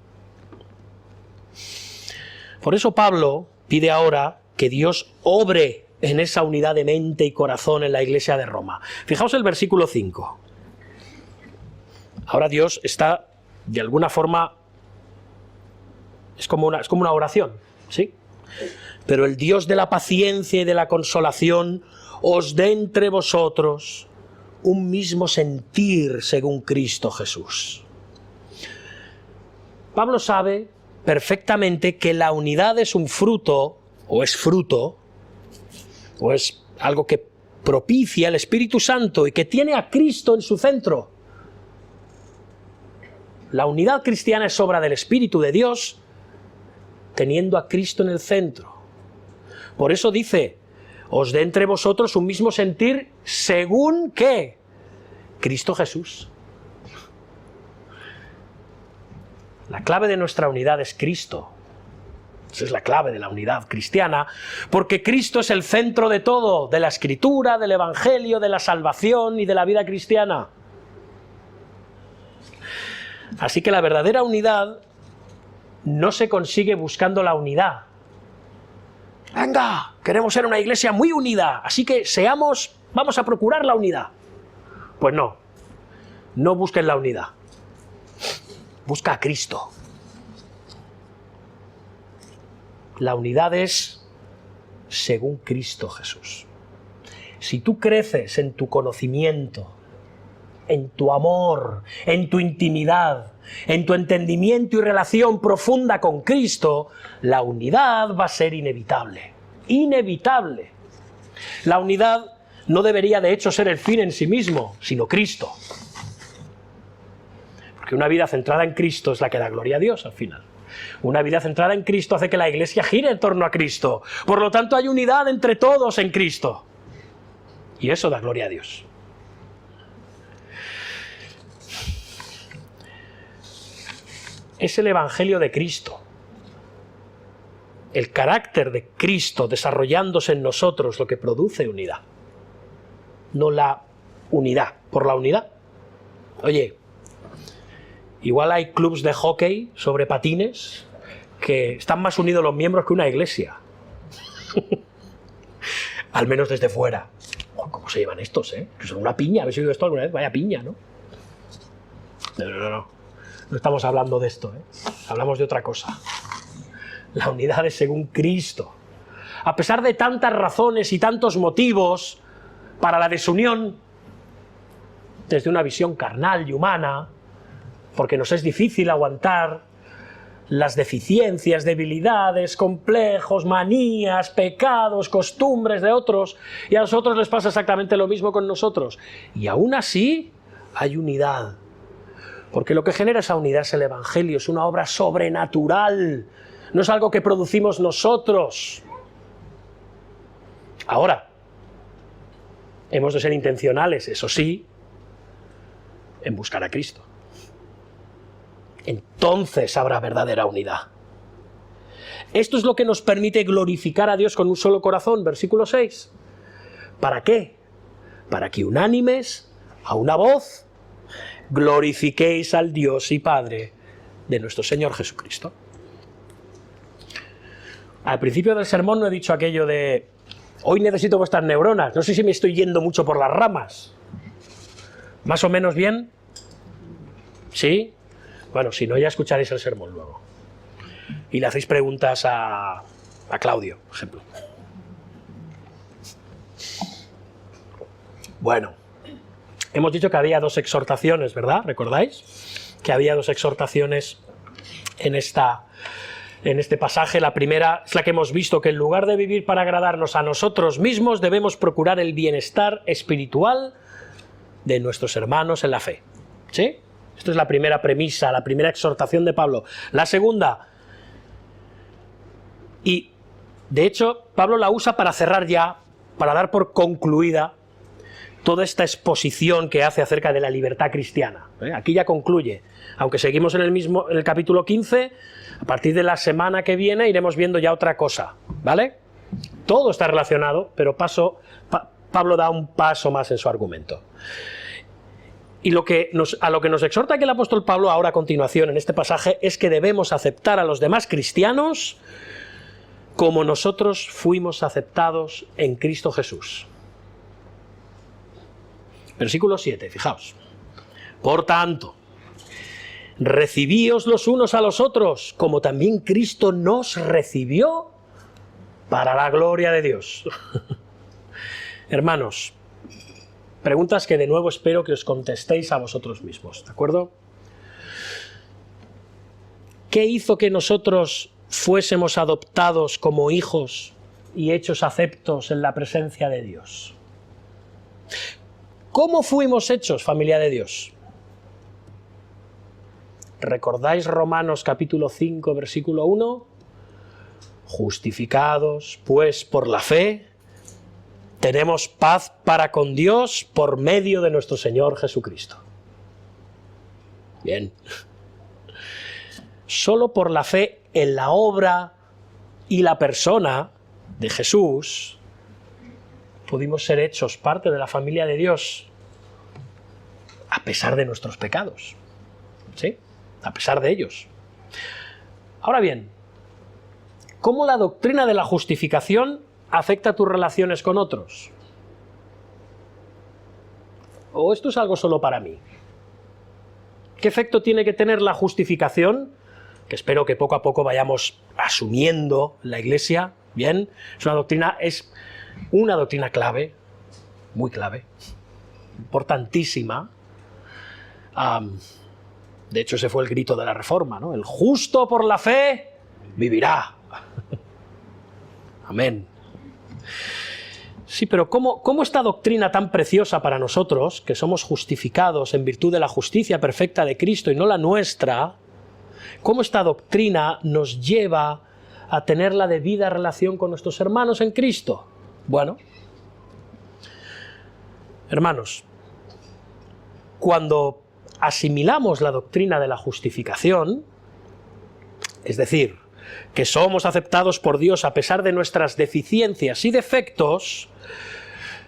Por eso Pablo pide ahora que Dios obre en esa unidad de mente y corazón en la iglesia de Roma. Fijaos el versículo 5. Ahora Dios está, de alguna forma, es como una oración, ¿sí? Pero el Dios de la paciencia y de la consolación os dé entre vosotros un mismo sentir según Cristo Jesús. Pablo sabe perfectamente que la unidad es un fruto, o es algo que propicia el Espíritu Santo y que tiene a Cristo en su centro. La unidad cristiana es obra del Espíritu de Dios, teniendo a Cristo en el centro. Por eso dice, os dé entre vosotros un mismo sentir según ¿qué? Cristo Jesús. La clave de nuestra unidad es Cristo. Esa es la clave de la unidad cristiana, porque Cristo es el centro de todo, de la Escritura, del Evangelio, de la salvación y de la vida cristiana. Así que la verdadera unidad no se consigue buscando la unidad. Venga, queremos ser una iglesia muy unida, así que vamos a procurar la unidad. Pues no busquen la unidad. Busca a Cristo. La unidad es según Cristo Jesús. Si tú creces en tu conocimiento, en tu amor, en tu intimidad, en tu entendimiento y relación profunda con Cristo, la unidad va a ser inevitable. Inevitable. La unidad no debería de hecho ser el fin en sí mismo, sino Cristo. Porque una vida centrada en Cristo es la que da gloria a Dios al final. Una vida centrada en Cristo hace que la iglesia gire en torno a Cristo. Por lo tanto, hay unidad entre todos en Cristo. Y eso da gloria a Dios. Es el Evangelio de Cristo. El carácter de Cristo desarrollándose en nosotros lo que produce unidad. No la unidad por la unidad. Oye, igual hay clubs de hockey sobre patines que están más unidos los miembros que una iglesia. al menos desde fuera. ¿Cómo se llevan estos, Que son una piña, ¿habéis oído esto alguna vez? Vaya piña, ¿no? No. No estamos hablando de esto, Hablamos de otra cosa. La unidad es según Cristo. A pesar de tantas razones y tantos motivos para la desunión, desde una visión carnal y humana, porque nos es difícil aguantar las deficiencias, debilidades, complejos, manías, pecados, costumbres de otros, y a nosotros les pasa exactamente lo mismo con nosotros. Y aún así hay unidad, porque lo que genera esa unidad es el Evangelio, es una obra sobrenatural, no es algo que producimos nosotros. Ahora, hemos de ser intencionales, eso sí, en buscar a Cristo. Entonces habrá verdadera unidad. Esto es lo que nos permite glorificar a Dios con un solo corazón, versículo 6. ¿Para qué? Para que unánimes, a una voz, glorifiquéis al Dios y Padre de nuestro Señor Jesucristo. Al principio del sermón no he dicho aquello de hoy necesito vuestras neuronas, no sé si me estoy yendo mucho por las ramas. ¿Más o menos bien? ¿Sí? Bueno, si no, ya escucharéis el sermón luego. Y le hacéis preguntas a Claudio, por ejemplo. Bueno, hemos dicho que había 2 exhortaciones, ¿verdad? ¿Recordáis? Que había 2 exhortaciones en este pasaje. La primera es la que hemos visto, que en lugar de vivir para agradarnos a nosotros mismos, debemos procurar el bienestar espiritual de nuestros hermanos en la fe. ¿Sí? Esto es la primera premisa, la primera exhortación de Pablo. La segunda, y de hecho Pablo la usa para cerrar ya, para dar por concluida toda esta exposición que hace acerca de la libertad cristiana. Aquí ya concluye, aunque seguimos en el capítulo 15, a partir de la semana que viene iremos viendo ya otra cosa, ¿vale? Todo está relacionado, pero Pablo da un paso más en su argumento. Y a lo que nos exhorta aquí el apóstol Pablo ahora a continuación en este pasaje es que debemos aceptar a los demás cristianos como nosotros fuimos aceptados en Cristo Jesús. Versículo 7, fijaos. Por tanto, recibíos los unos a los otros, como también Cristo nos recibió para la gloria de Dios. Hermanos, preguntas que de nuevo espero que os contestéis a vosotros mismos, ¿de acuerdo? ¿Qué hizo que nosotros fuésemos adoptados como hijos y hechos aceptos en la presencia de Dios? ¿Cómo fuimos hechos familia de Dios? ¿Recordáis Romanos capítulo 5, versículo 1? Justificados, pues, por la fe, tenemos paz para con Dios por medio de nuestro Señor Jesucristo. Bien. Solo por la fe en la obra y la persona de Jesús pudimos ser hechos parte de la familia de Dios, a pesar de nuestros pecados. ¿Sí? A pesar de ellos. Ahora bien, ¿cómo la doctrina de la justificación afecta tus relaciones con otros? ¿O esto es algo solo para mí? ¿Qué efecto tiene que tener la justificación? Que espero que poco a poco vayamos asumiendo en la Iglesia. Bien, es una doctrina clave, muy clave, importantísima. De hecho, ese fue el grito de la Reforma, ¿no? El justo por la fe vivirá. Amén. Sí, pero ¿cómo esta doctrina tan preciosa para nosotros, que somos justificados en virtud de la justicia perfecta de Cristo y no la nuestra, cómo esta doctrina nos lleva a tener la debida relación con nuestros hermanos en Cristo? Bueno, hermanos, cuando asimilamos la doctrina de la justificación, es decir, que somos aceptados por Dios a pesar de nuestras deficiencias y defectos,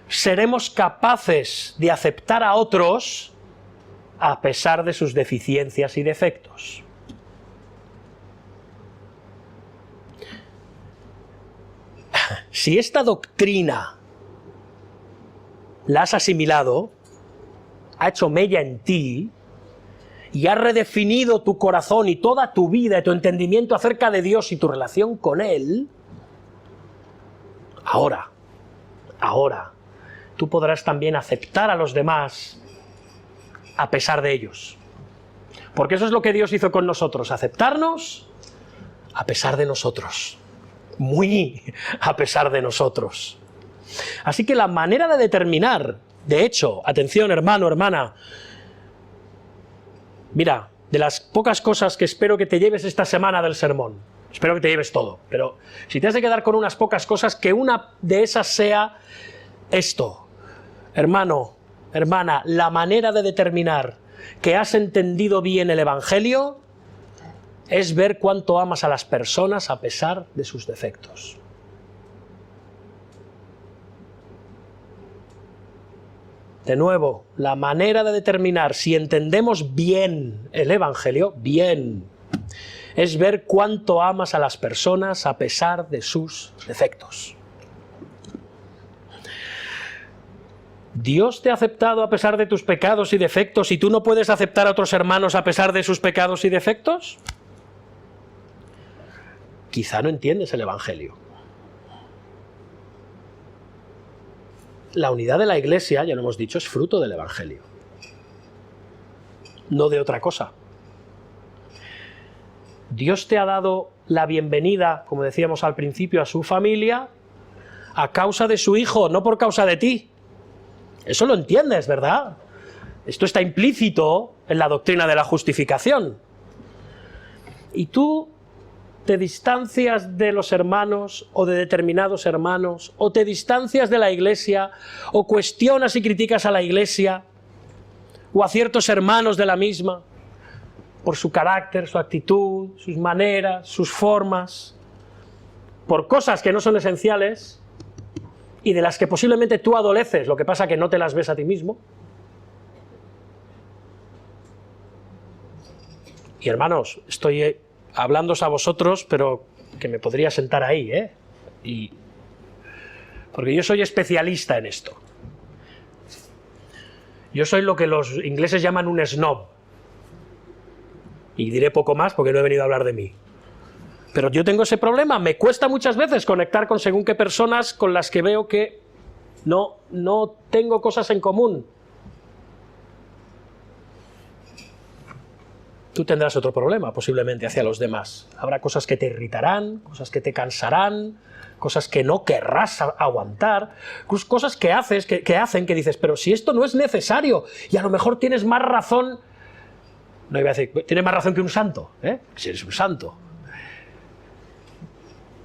seremos capaces de aceptar a otros a pesar de sus deficiencias y defectos. Si esta doctrina la has asimilado, ha hecho mella en ti y ha redefinido tu corazón y toda tu vida y tu entendimiento acerca de Dios y tu relación con Él, ahora, tú podrás también aceptar a los demás a pesar de ellos. Porque eso es lo que Dios hizo con nosotros, aceptarnos a pesar de nosotros. Muy a pesar de nosotros. Así que la manera de determinar, de hecho, atención hermano, hermana, mira, de las pocas cosas que espero que te lleves esta semana del sermón, espero que te lleves todo, pero si te has de quedar con unas pocas cosas, que una de esas sea esto. Hermano, hermana, la manera de determinar que has entendido bien el Evangelio es ver cuánto amas a las personas a pesar de sus defectos. De nuevo, la manera de determinar si entendemos bien el Evangelio, bien, es ver cuánto amas a las personas a pesar de sus defectos. ¿Dios te ha aceptado a pesar de tus pecados y defectos y tú no puedes aceptar a otros hermanos a pesar de sus pecados y defectos? Quizá no entiendes el Evangelio. La unidad de la Iglesia, ya lo hemos dicho, es fruto del Evangelio. No de otra cosa. Dios te ha dado la bienvenida, como decíamos al principio, a su familia a causa de su Hijo, no por causa de ti. Eso lo entiendes, ¿verdad? Esto está implícito en la doctrina de la justificación. Y tú te distancias de los hermanos o de determinados hermanos, o te distancias de la Iglesia, o cuestionas y criticas a la Iglesia, o a ciertos hermanos de la misma, por su carácter, su actitud, sus maneras, sus formas, por cosas que no son esenciales, y de las que posiblemente tú adoleces, lo que pasa que no te las ves a ti mismo. Y hermanos, estoy hablándoos a vosotros, pero que me podría sentar ahí, porque yo soy especialista en esto. Yo soy lo que los ingleses llaman un snob. Y diré poco más porque no he venido a hablar de mí. Pero yo tengo ese problema, me cuesta muchas veces conectar con según qué personas con las que veo que no tengo cosas en común. Tú tendrás otro problema, posiblemente, hacia los demás. Habrá cosas que te irritarán, cosas que te cansarán, cosas que no querrás aguantar, cosas que haces, que hacen que dices, pero si esto no es necesario, y a lo mejor tienes más razón, no iba a decir, tienes más razón que un santo, si eres un santo.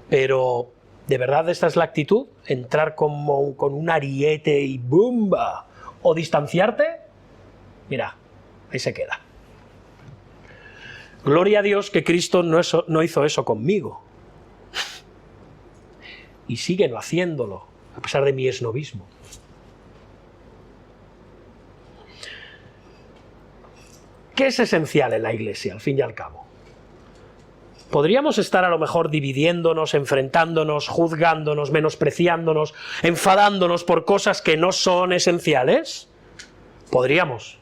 Pero, ¿de verdad esta es la actitud? ¿Entrar como con un ariete y ¡bumba! ¿O distanciarte? Mira, ahí se queda. Gloria a Dios que Cristo no hizo eso conmigo. Y sigue no haciéndolo, a pesar de mi esnovismo. ¿Qué es esencial en la Iglesia, al fin y al cabo? ¿Podríamos estar a lo mejor dividiéndonos, enfrentándonos, juzgándonos, menospreciándonos, enfadándonos por cosas que no son esenciales? Podríamos,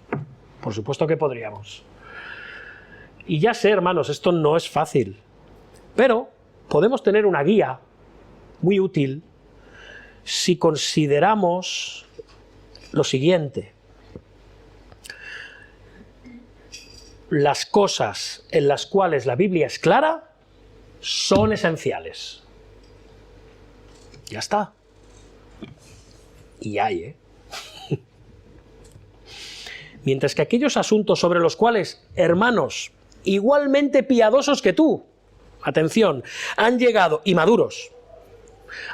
por supuesto que podríamos. Y ya sé, hermanos, esto no es fácil, pero podemos tener una guía muy útil si consideramos lo siguiente. Las cosas en las cuales la Biblia es clara son esenciales. Ya está. Y hay, Mientras que aquellos asuntos sobre los cuales, hermanos, igualmente piadosos que tú, atención, han llegado, y maduros,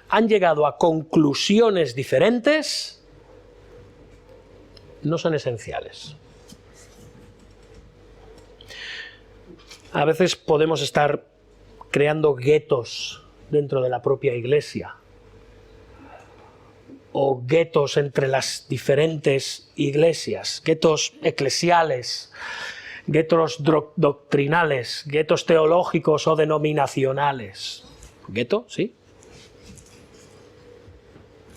han llegado a conclusiones diferentes, no son esenciales. A veces podemos estar creando guetos dentro de la propia Iglesia, o guetos entre las diferentes iglesias, guetos eclesiales, guetos doctrinales, guetos teológicos o denominacionales. ¿Gueto? ¿Sí?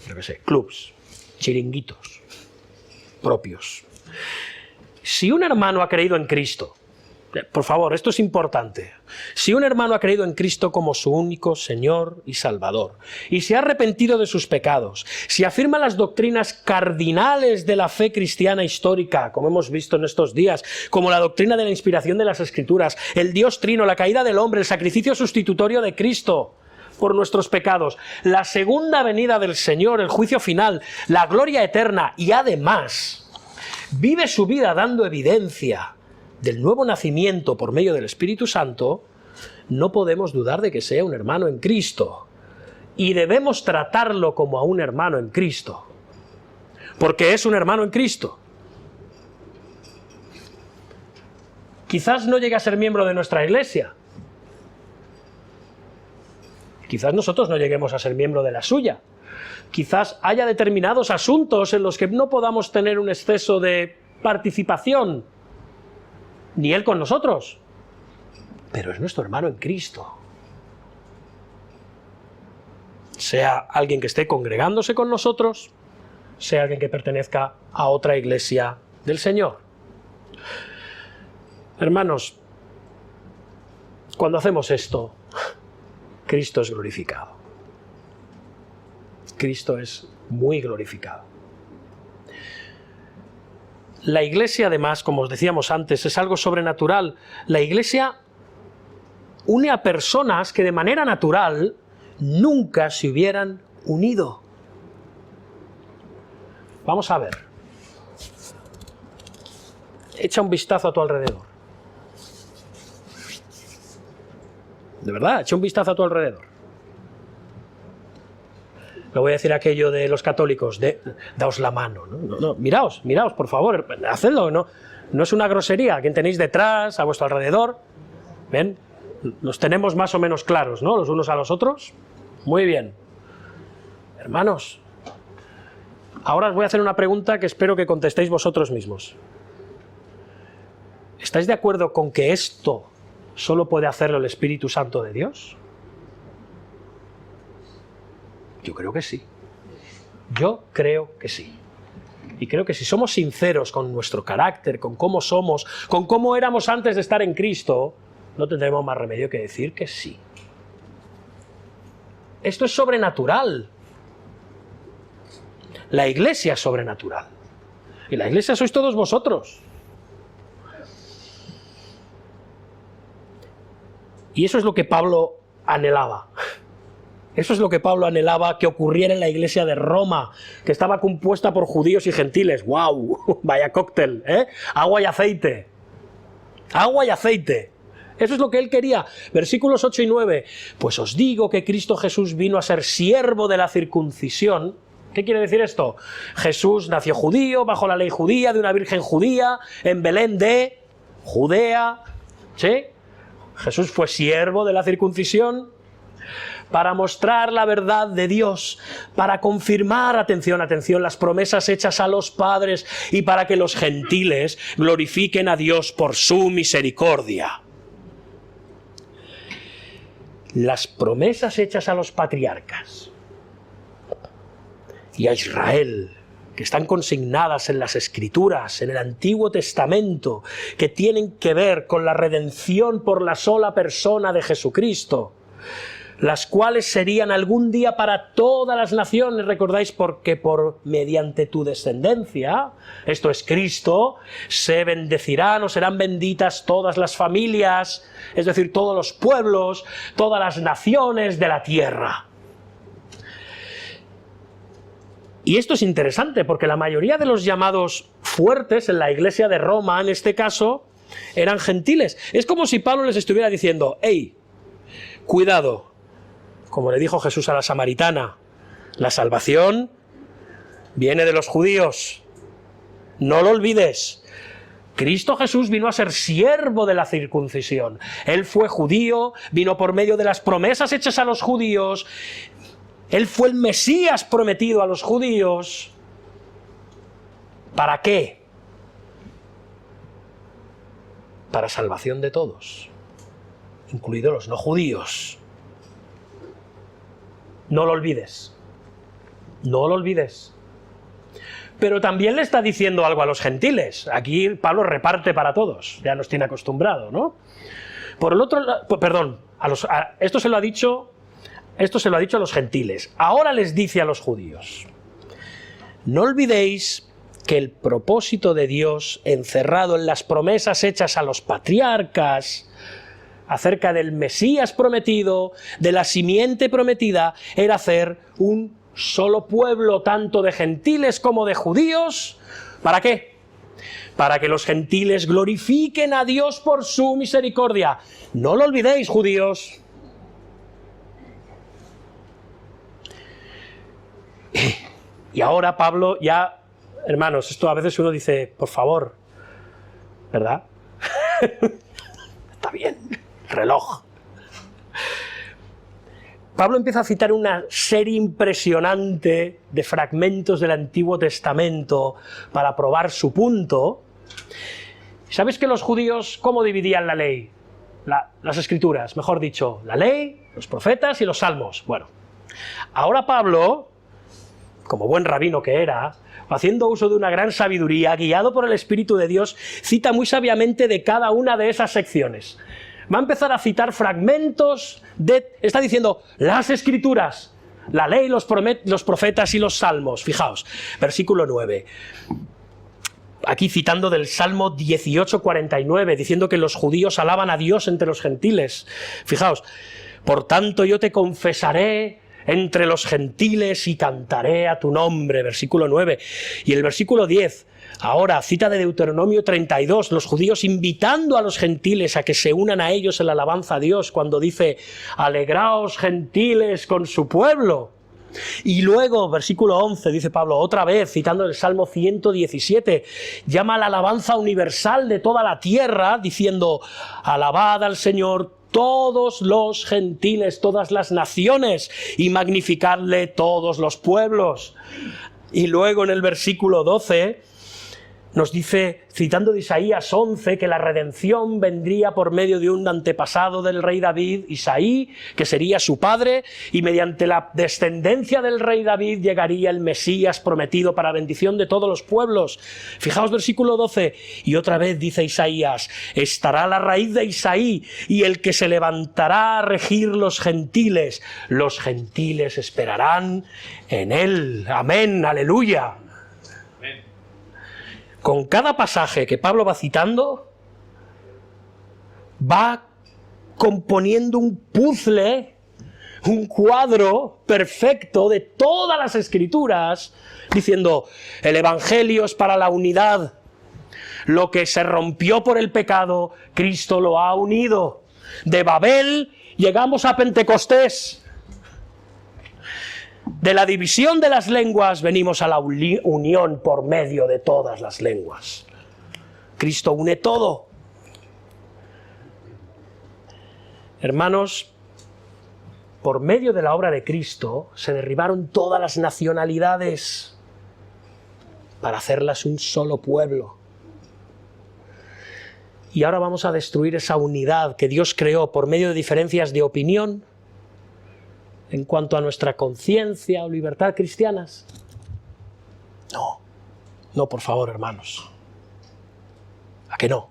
Yo qué sé, clubs. chiringuitos propios. Si un hermano ha creído en Cristo, por favor, esto es importante. Si un hermano ha creído en Cristo como su único Señor y Salvador, y se ha arrepentido de sus pecados, si afirma las doctrinas cardinales de la fe cristiana histórica, como hemos visto en estos días, como la doctrina de la inspiración de las Escrituras, el Dios Trino, la caída del hombre, el sacrificio sustitutorio de Cristo por nuestros pecados, la segunda venida del Señor, el juicio final, la gloria eterna, y además vive su vida dando evidencia del nuevo nacimiento por medio del Espíritu Santo, no podemos dudar de que sea un hermano en Cristo. Y debemos tratarlo como a un hermano en Cristo, porque es un hermano en Cristo. Quizás no llegue a ser miembro de nuestra iglesia. Quizás nosotros no lleguemos a ser miembro de la suya. Quizás haya determinados asuntos en los que no podamos tener un exceso de participación, ni él con nosotros, pero es nuestro hermano en Cristo. Sea alguien que esté congregándose con nosotros, sea alguien que pertenezca a otra iglesia del Señor. Hermanos, cuando hacemos esto, Cristo es glorificado. Cristo es muy glorificado. La iglesia, además, como os decíamos antes, es algo sobrenatural. La iglesia une a personas que de manera natural nunca se hubieran unido. Vamos a ver. Echa un vistazo a tu alrededor. De verdad, echa un vistazo a tu alrededor. No voy a decir aquello de los católicos, de daos la mano. No, miraos, por favor, hacedlo. No es una grosería. ¿Quién tenéis detrás, a vuestro alrededor? ¿Ven? Los tenemos más o menos claros, ¿no? Los unos a los otros. Muy bien. Hermanos, ahora os voy a hacer una pregunta que espero que contestéis vosotros mismos. ¿Estáis de acuerdo con que esto solo puede hacerlo el Espíritu Santo de Dios? Yo creo que sí. Yo creo que sí. Y creo que si somos sinceros con nuestro carácter, con cómo somos, con cómo éramos antes de estar en Cristo, no tendremos más remedio que decir que sí. Esto es sobrenatural. La iglesia es sobrenatural. Y la iglesia sois todos vosotros. Y eso es lo que Pablo anhelaba. Eso es lo que Pablo anhelaba que ocurriera en la iglesia de Roma, que estaba compuesta por judíos y gentiles. ¡Wow! Vaya cóctel, ¿eh? Agua y aceite. Agua y aceite. Eso es lo que él quería. Versículos 8 y 9. Pues os digo que Cristo Jesús vino a ser siervo de la circuncisión. ¿Qué quiere decir esto? Jesús nació judío, bajo la ley judía, de una virgen judía, en Belén de Judea. ¿Sí? Jesús fue siervo de la circuncisión para mostrar la verdad de Dios, para confirmar, atención, las promesas hechas a los padres y para que los gentiles glorifiquen a Dios por su misericordia. Las promesas hechas a los patriarcas y a Israel, que están consignadas en las Escrituras, en el Antiguo Testamento, que tienen que ver con la redención por la sola persona de Jesucristo, las cuales serían algún día para todas las naciones, recordáis, porque mediante tu descendencia, esto es Cristo, se bendecirán o serán benditas todas las familias, es decir, todos los pueblos, todas las naciones de la tierra. Y esto es interesante porque la mayoría de los llamados fuertes en la iglesia de Roma, en este caso, eran gentiles. Es como si Pablo les estuviera diciendo, hey, cuidado. Como le dijo Jesús a la samaritana, la salvación viene de los judíos. No lo olvides. Cristo Jesús vino a ser siervo de la circuncisión. Él fue judío, vino por medio de las promesas hechas a los judíos. Él fue el Mesías prometido a los judíos. ¿Para qué? Para salvación de todos, incluidos los no judíos. No lo olvides. No lo olvides. pero también le está diciendo algo a los gentiles. Aquí Pablo reparte para todos, ya nos tiene acostumbrado, ¿no? Por el otro lado, perdón, esto se lo ha dicho a los gentiles. Ahora les dice a los judíos: no olvidéis que el propósito de Dios, encerrado en las promesas hechas a los patriarcas acerca del Mesías prometido, de la simiente prometida, era hacer un solo pueblo, tanto de gentiles como de judíos. ¿Para qué? Para que los gentiles glorifiquen a Dios por su misericordia. No lo olvidéis, judíos. Y ahora Pablo ya... Hermanos, esto a veces uno dice, por favor, ¿verdad? Está bien, reloj. Pablo empieza a citar una serie impresionante de fragmentos del Antiguo Testamento para probar su punto. ¿Sabéis que los judíos cómo dividían la ley? Las escrituras, mejor dicho, la ley, los profetas y los salmos. Bueno, ahora Pablo, como buen rabino que era, haciendo uso de una gran sabiduría, guiado por el Espíritu de Dios, cita muy sabiamente de cada una de esas secciones. Va a empezar a citar fragmentos está diciendo las escrituras, la ley, los profetas y los salmos. Fijaos, versículo 9. Aquí citando del Salmo 18:49, diciendo que los judíos alaban a Dios entre los gentiles. Fijaos, por tanto yo te confesaré entre los gentiles y cantaré a tu nombre, versículo 9. Y el versículo 10, ahora cita de Deuteronomio 32, los judíos invitando a los gentiles a que se unan a ellos en la alabanza a Dios, cuando dice, alegraos gentiles con su pueblo. Y luego, versículo 11, dice Pablo, otra vez, citando el Salmo 117, llama a la alabanza universal de toda la tierra, diciendo, alabad al Señor todos los gentiles, todas las naciones, y magnificadle todos los pueblos. Y luego en el versículo 12 nos dice, citando de Isaías 11, que la redención vendría por medio de un antepasado del rey David, Isaí, que sería su padre, y mediante la descendencia del rey David llegaría el Mesías prometido para bendición de todos los pueblos. Fijaos versículo 12, y otra vez dice Isaías, estará la raíz de Isaí, y el que se levantará a regir los gentiles esperarán en él. Amén, aleluya. Con cada pasaje que Pablo va citando, va componiendo un puzzle, un cuadro perfecto de todas las escrituras, diciendo, el Evangelio es para la unidad. Lo que se rompió por el pecado, Cristo lo ha unido. De Babel llegamos a Pentecostés. De la división de las lenguas venimos a la unión por medio de todas las lenguas. Cristo une todo. Hermanos, por medio de la obra de Cristo se derribaron todas las nacionalidades para hacerlas un solo pueblo. Y ahora vamos a destruir esa unidad que Dios creó por medio de diferencias de opinión en cuanto a nuestra conciencia o libertad cristianas. No, por favor, hermanos. ¿A que no?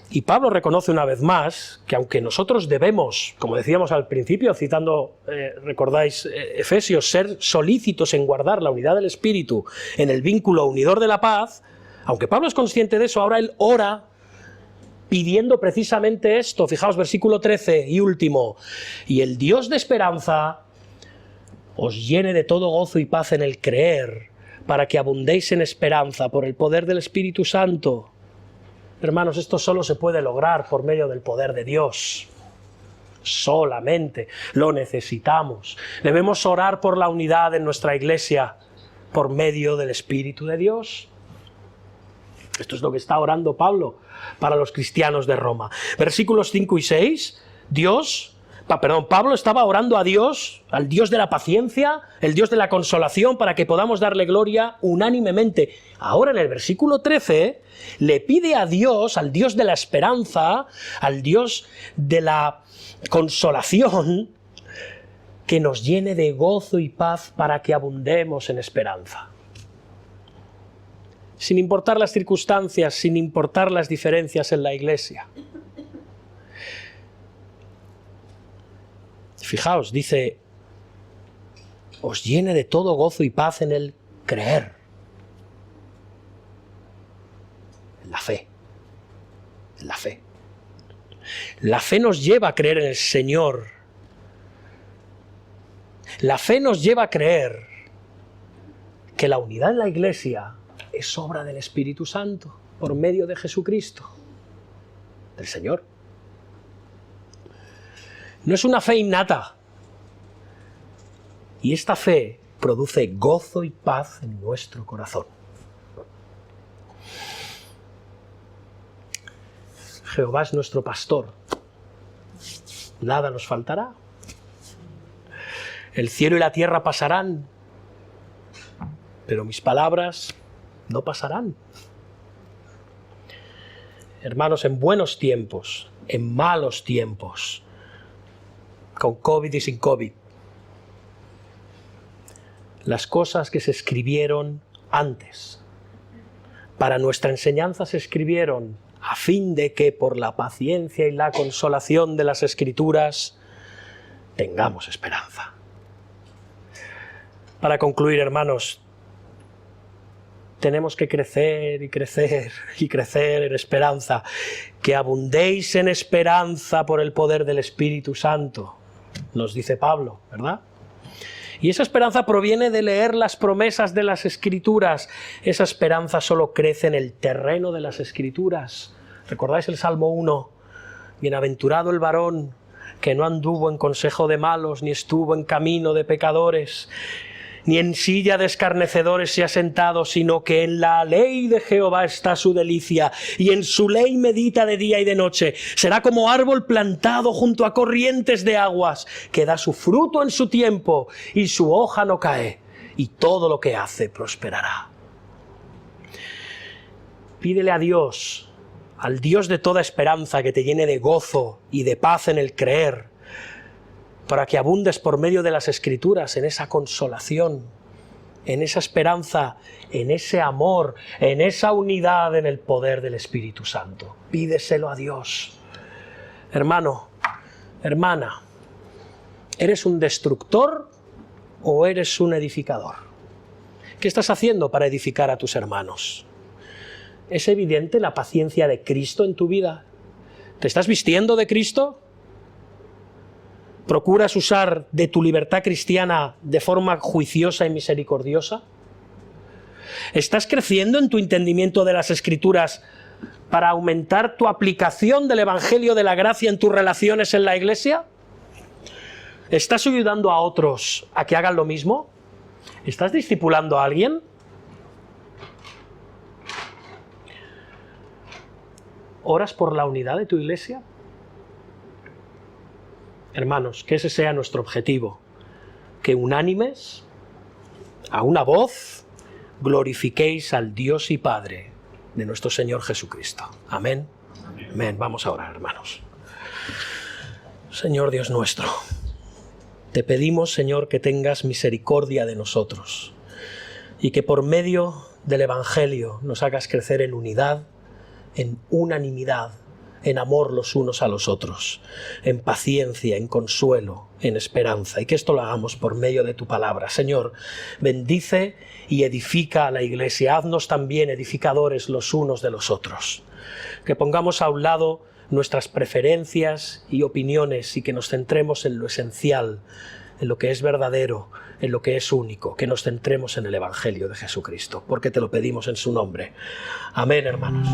Y Pablo reconoce una vez más que aunque nosotros debemos, como decíamos al principio, citando, recordáis, Efesios, ser solícitos en guardar la unidad del Espíritu en el vínculo unidor de la paz, aunque Pablo es consciente de eso, ahora él ora pidiendo precisamente esto. Fijaos, versículo 13 y último. Y el Dios de esperanza os llene de todo gozo y paz en el creer, para que abundéis en esperanza por el poder del Espíritu Santo. Hermanos, esto solo se puede lograr por medio del poder de Dios. Solamente lo necesitamos. Debemos orar por la unidad en nuestra iglesia por medio del Espíritu de Dios. Esto es lo que está orando Pablo para los cristianos de Roma. Versículos 5 y 6, Pablo estaba orando a Dios, al Dios de la paciencia, el Dios de la consolación, para que podamos darle gloria unánimemente. Ahora en el versículo 13 le pide a Dios, al Dios de la esperanza, al Dios de la consolación, que nos llene de gozo y paz para que abundemos en esperanza. Sin importar las circunstancias, sin importar las diferencias en la iglesia. Fijaos, dice, os llene de todo gozo y paz en el creer. En la fe. En la fe. La fe nos lleva a creer en el Señor. La fe nos lleva a creer que la unidad en la iglesia es obra del Espíritu Santo por medio de Jesucristo, del Señor. No es una fe innata. Y esta fe produce gozo y paz en nuestro corazón. Jehová es nuestro pastor. Nada nos faltará. El cielo y la tierra pasarán, pero mis palabras no pasarán. Hermanos, en buenos tiempos, en malos tiempos, con COVID y sin COVID, las cosas que se escribieron antes, para nuestra enseñanza se escribieron a fin de que por la paciencia y la consolación de las Escrituras tengamos esperanza. Para concluir, hermanos, tenemos que crecer y crecer y crecer en esperanza. Que abundéis en esperanza por el poder del Espíritu Santo, nos dice Pablo, ¿verdad? Y esa esperanza proviene de leer las promesas de las Escrituras. Esa esperanza solo crece en el terreno de las Escrituras. ¿Recordáis el Salmo 1? Bienaventurado el varón que no anduvo en consejo de malos, ni estuvo en camino de pecadores, ni en silla de escarnecedores se ha sentado, sino que en la ley de Jehová está su delicia, y en su ley medita de día y de noche. Será como árbol plantado junto a corrientes de aguas, que da su fruto en su tiempo, y su hoja no cae, y todo lo que hace prosperará. Pídele a Dios, al Dios de toda esperanza, que te llene de gozo y de paz en el creer, para que abundes por medio de las Escrituras en esa consolación, en esa esperanza, en ese amor, en esa unidad en el poder del Espíritu Santo. Pídeselo a Dios. Hermano, hermana, ¿eres un destructor o eres un edificador? ¿Qué estás haciendo para edificar a tus hermanos? ¿Es evidente la paciencia de Cristo en tu vida? ¿Te estás vistiendo de Cristo? ¿Procuras usar de tu libertad cristiana de forma juiciosa y misericordiosa? ¿Estás creciendo en tu entendimiento de las Escrituras para aumentar tu aplicación del Evangelio de la gracia en tus relaciones en la iglesia? ¿Estás ayudando a otros a que hagan lo mismo? ¿Estás discipulando a alguien? ¿Oras por la unidad de tu iglesia? Hermanos, que ese sea nuestro objetivo, que unánimes, a una voz, glorifiquéis al Dios y Padre de nuestro Señor Jesucristo. Amén. Amén. Vamos a orar, hermanos. Señor Dios nuestro, te pedimos, Señor, que tengas misericordia de nosotros y que por medio del Evangelio nos hagas crecer en unidad, en unanimidad, en amor los unos a los otros, en paciencia, en consuelo, en esperanza, y que esto lo hagamos por medio de tu palabra. Señor, bendice y edifica a la iglesia, haznos también edificadores los unos de los otros, que pongamos a un lado nuestras preferencias y opiniones y que nos centremos en lo esencial, en lo que es verdadero, en lo que es único, que nos centremos en el Evangelio de Jesucristo, porque te lo pedimos en su nombre. Amén, hermanos.